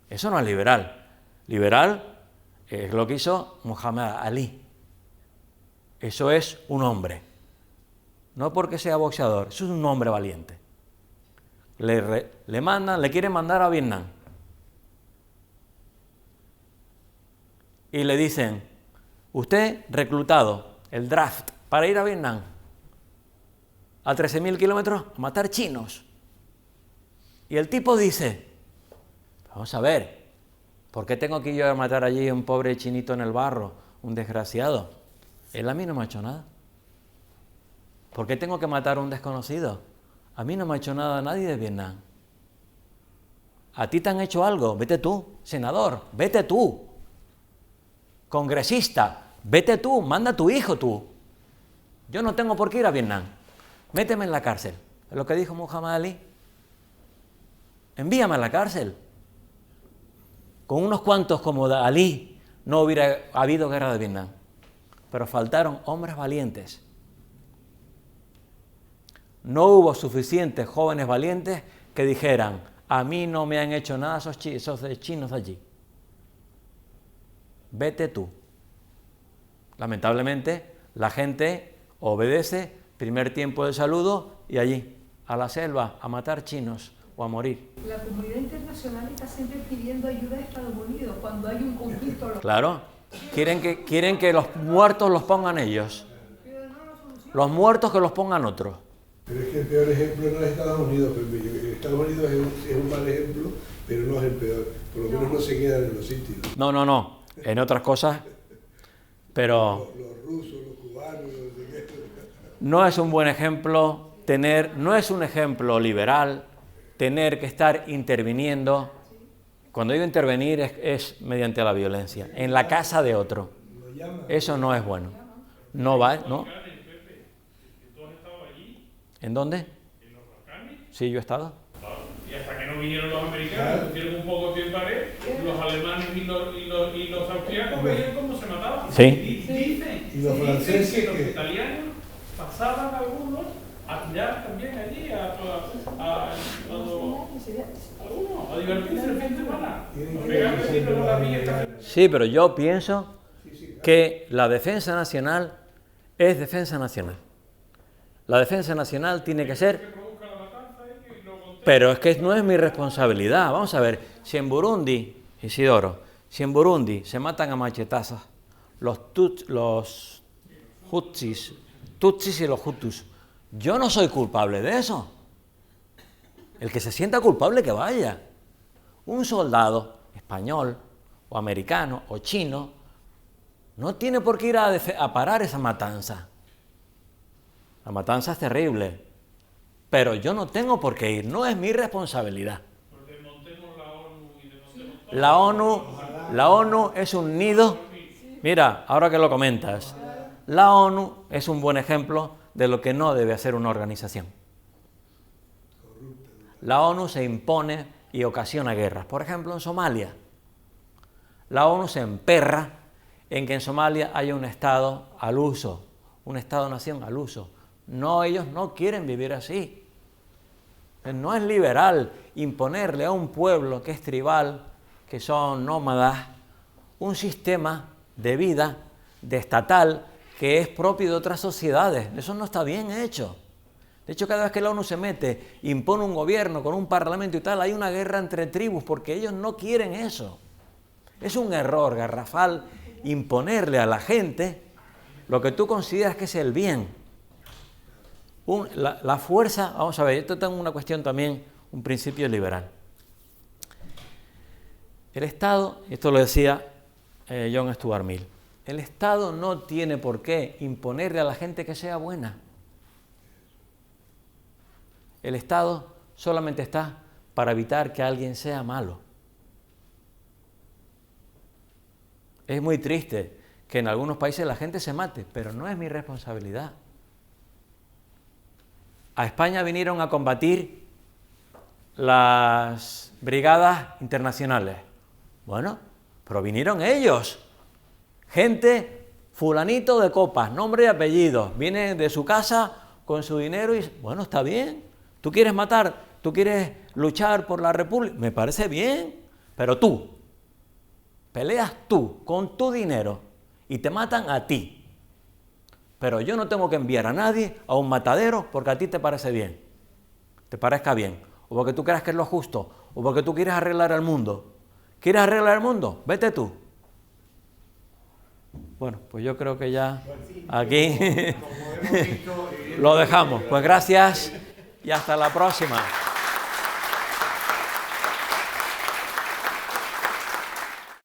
Eso no es liberal. Liberal es lo que hizo Muhammad Ali. Eso es un hombre. No porque sea boxeador, eso es un hombre valiente. Le quieren mandar a Vietnam. Y le dicen, usted reclutado, el draft, para ir a Vietnam, a 13.000 kilómetros, a matar chinos. Y el tipo dice, vamos a ver, ¿por qué tengo que ir yo a matar allí a un pobre chinito en el barro, un desgraciado? Él a mí no me ha hecho nada. ¿Por qué tengo que matar a un desconocido? A mí no me ha hecho nada nadie de Vietnam. ¿A ti te han hecho algo? Vete tú, senador, vete tú. Congresista, vete tú, manda a tu hijo tú. Yo no tengo por qué ir a Vietnam. Méteme en la cárcel. Es lo que dijo Muhammad Ali. Envíame a la cárcel. Con unos cuantos como Ali no hubiera habido guerra de Vietnam. Pero faltaron hombres valientes. No hubo suficientes jóvenes valientes que dijeran, a mí no me han hecho nada esos chinos allí. Vete tú. Lamentablemente, la gente obedece, primer tiempo de saludo y allí, a la selva, a matar chinos o a morir. La comunidad internacional está siempre pidiendo ayuda a Estados Unidos cuando hay un conflicto local. Claro, quieren que los muertos los pongan ellos. Los muertos que los pongan otros. Pero es que el peor ejemplo no es Estados Unidos. Estados Unidos es un mal ejemplo, pero no es el peor. Por lo menos no se quedan en los sitios. No. En otras cosas, pero Los rusos, los cubanos, no es un buen ejemplo no es un ejemplo liberal tener que estar interviniendo Cuando digo intervenir es mediante la violencia, en la casa de otro. Eso no es bueno. No va, ¿no? ¿En dónde? En los Balcanes. Sí, yo he estado. Y hasta que no vinieron los americanos, pusieron un poco de pared, los alemanes y los austriacos veían cómo se mataban. Sí. Dicen, y los franceses que los italianos pasaban algunos a tirar también allí, a divertirse el fin de semana. Sí, pero yo pienso que la defensa nacional es defensa nacional. La defensa nacional tiene que ser... Pero es que no es mi responsabilidad. Vamos a ver, si en Burundi, Isidoro, si en Burundi se matan a machetazos los Tutsis y los Hutus, yo no soy culpable de eso. El que se sienta culpable que vaya. Un soldado español o americano o chino no tiene por qué ir a parar esa matanza. La matanza es terrible. Pero yo no tengo por qué ir, no es mi responsabilidad. La ONU es un nido. Mira, ahora que lo comentas, la ONU es un buen ejemplo de lo que no debe hacer una organización. La ONU se impone y ocasiona guerras. Por ejemplo, en Somalia. La ONU se emperra en que en Somalia haya un Estado al uso, un Estado-nación al uso. No, ellos no quieren vivir así. No es liberal imponerle a un pueblo que es tribal, que son nómadas, un sistema de vida, de estatal, que es propio de otras sociedades. Eso no está bien hecho. De hecho, cada vez que la ONU se mete, impone un gobierno con un parlamento y tal, hay una guerra entre tribus, porque ellos no quieren eso. Es un error garrafal imponerle a la gente lo que tú consideras que es el bien. La fuerza, vamos a ver, esto tengo una cuestión también, un principio liberal. El Estado, esto lo decía John Stuart Mill, el Estado no tiene por qué imponerle a la gente que sea buena. El Estado solamente está para evitar que alguien sea malo. Es muy triste que en algunos países la gente se mate, pero no es mi responsabilidad. A España vinieron a combatir las brigadas internacionales. Bueno, pero vinieron ellos. Gente, fulanito de copas, nombre y apellido. Viene de su casa con su dinero y, bueno, está bien. ¿Tú quieres matar? ¿Tú quieres luchar por la República? Me parece bien. Pero tú, peleas tú con tu dinero y te matan a ti. Pero yo no tengo que enviar a nadie a un matadero porque a ti te parece bien, te parezca bien, o porque tú creas que es lo justo, o porque tú quieres arreglar el mundo. ¿Quieres arreglar el mundo? Vete tú. Bueno, pues yo creo que ya aquí lo dejamos. Pues gracias y hasta la próxima.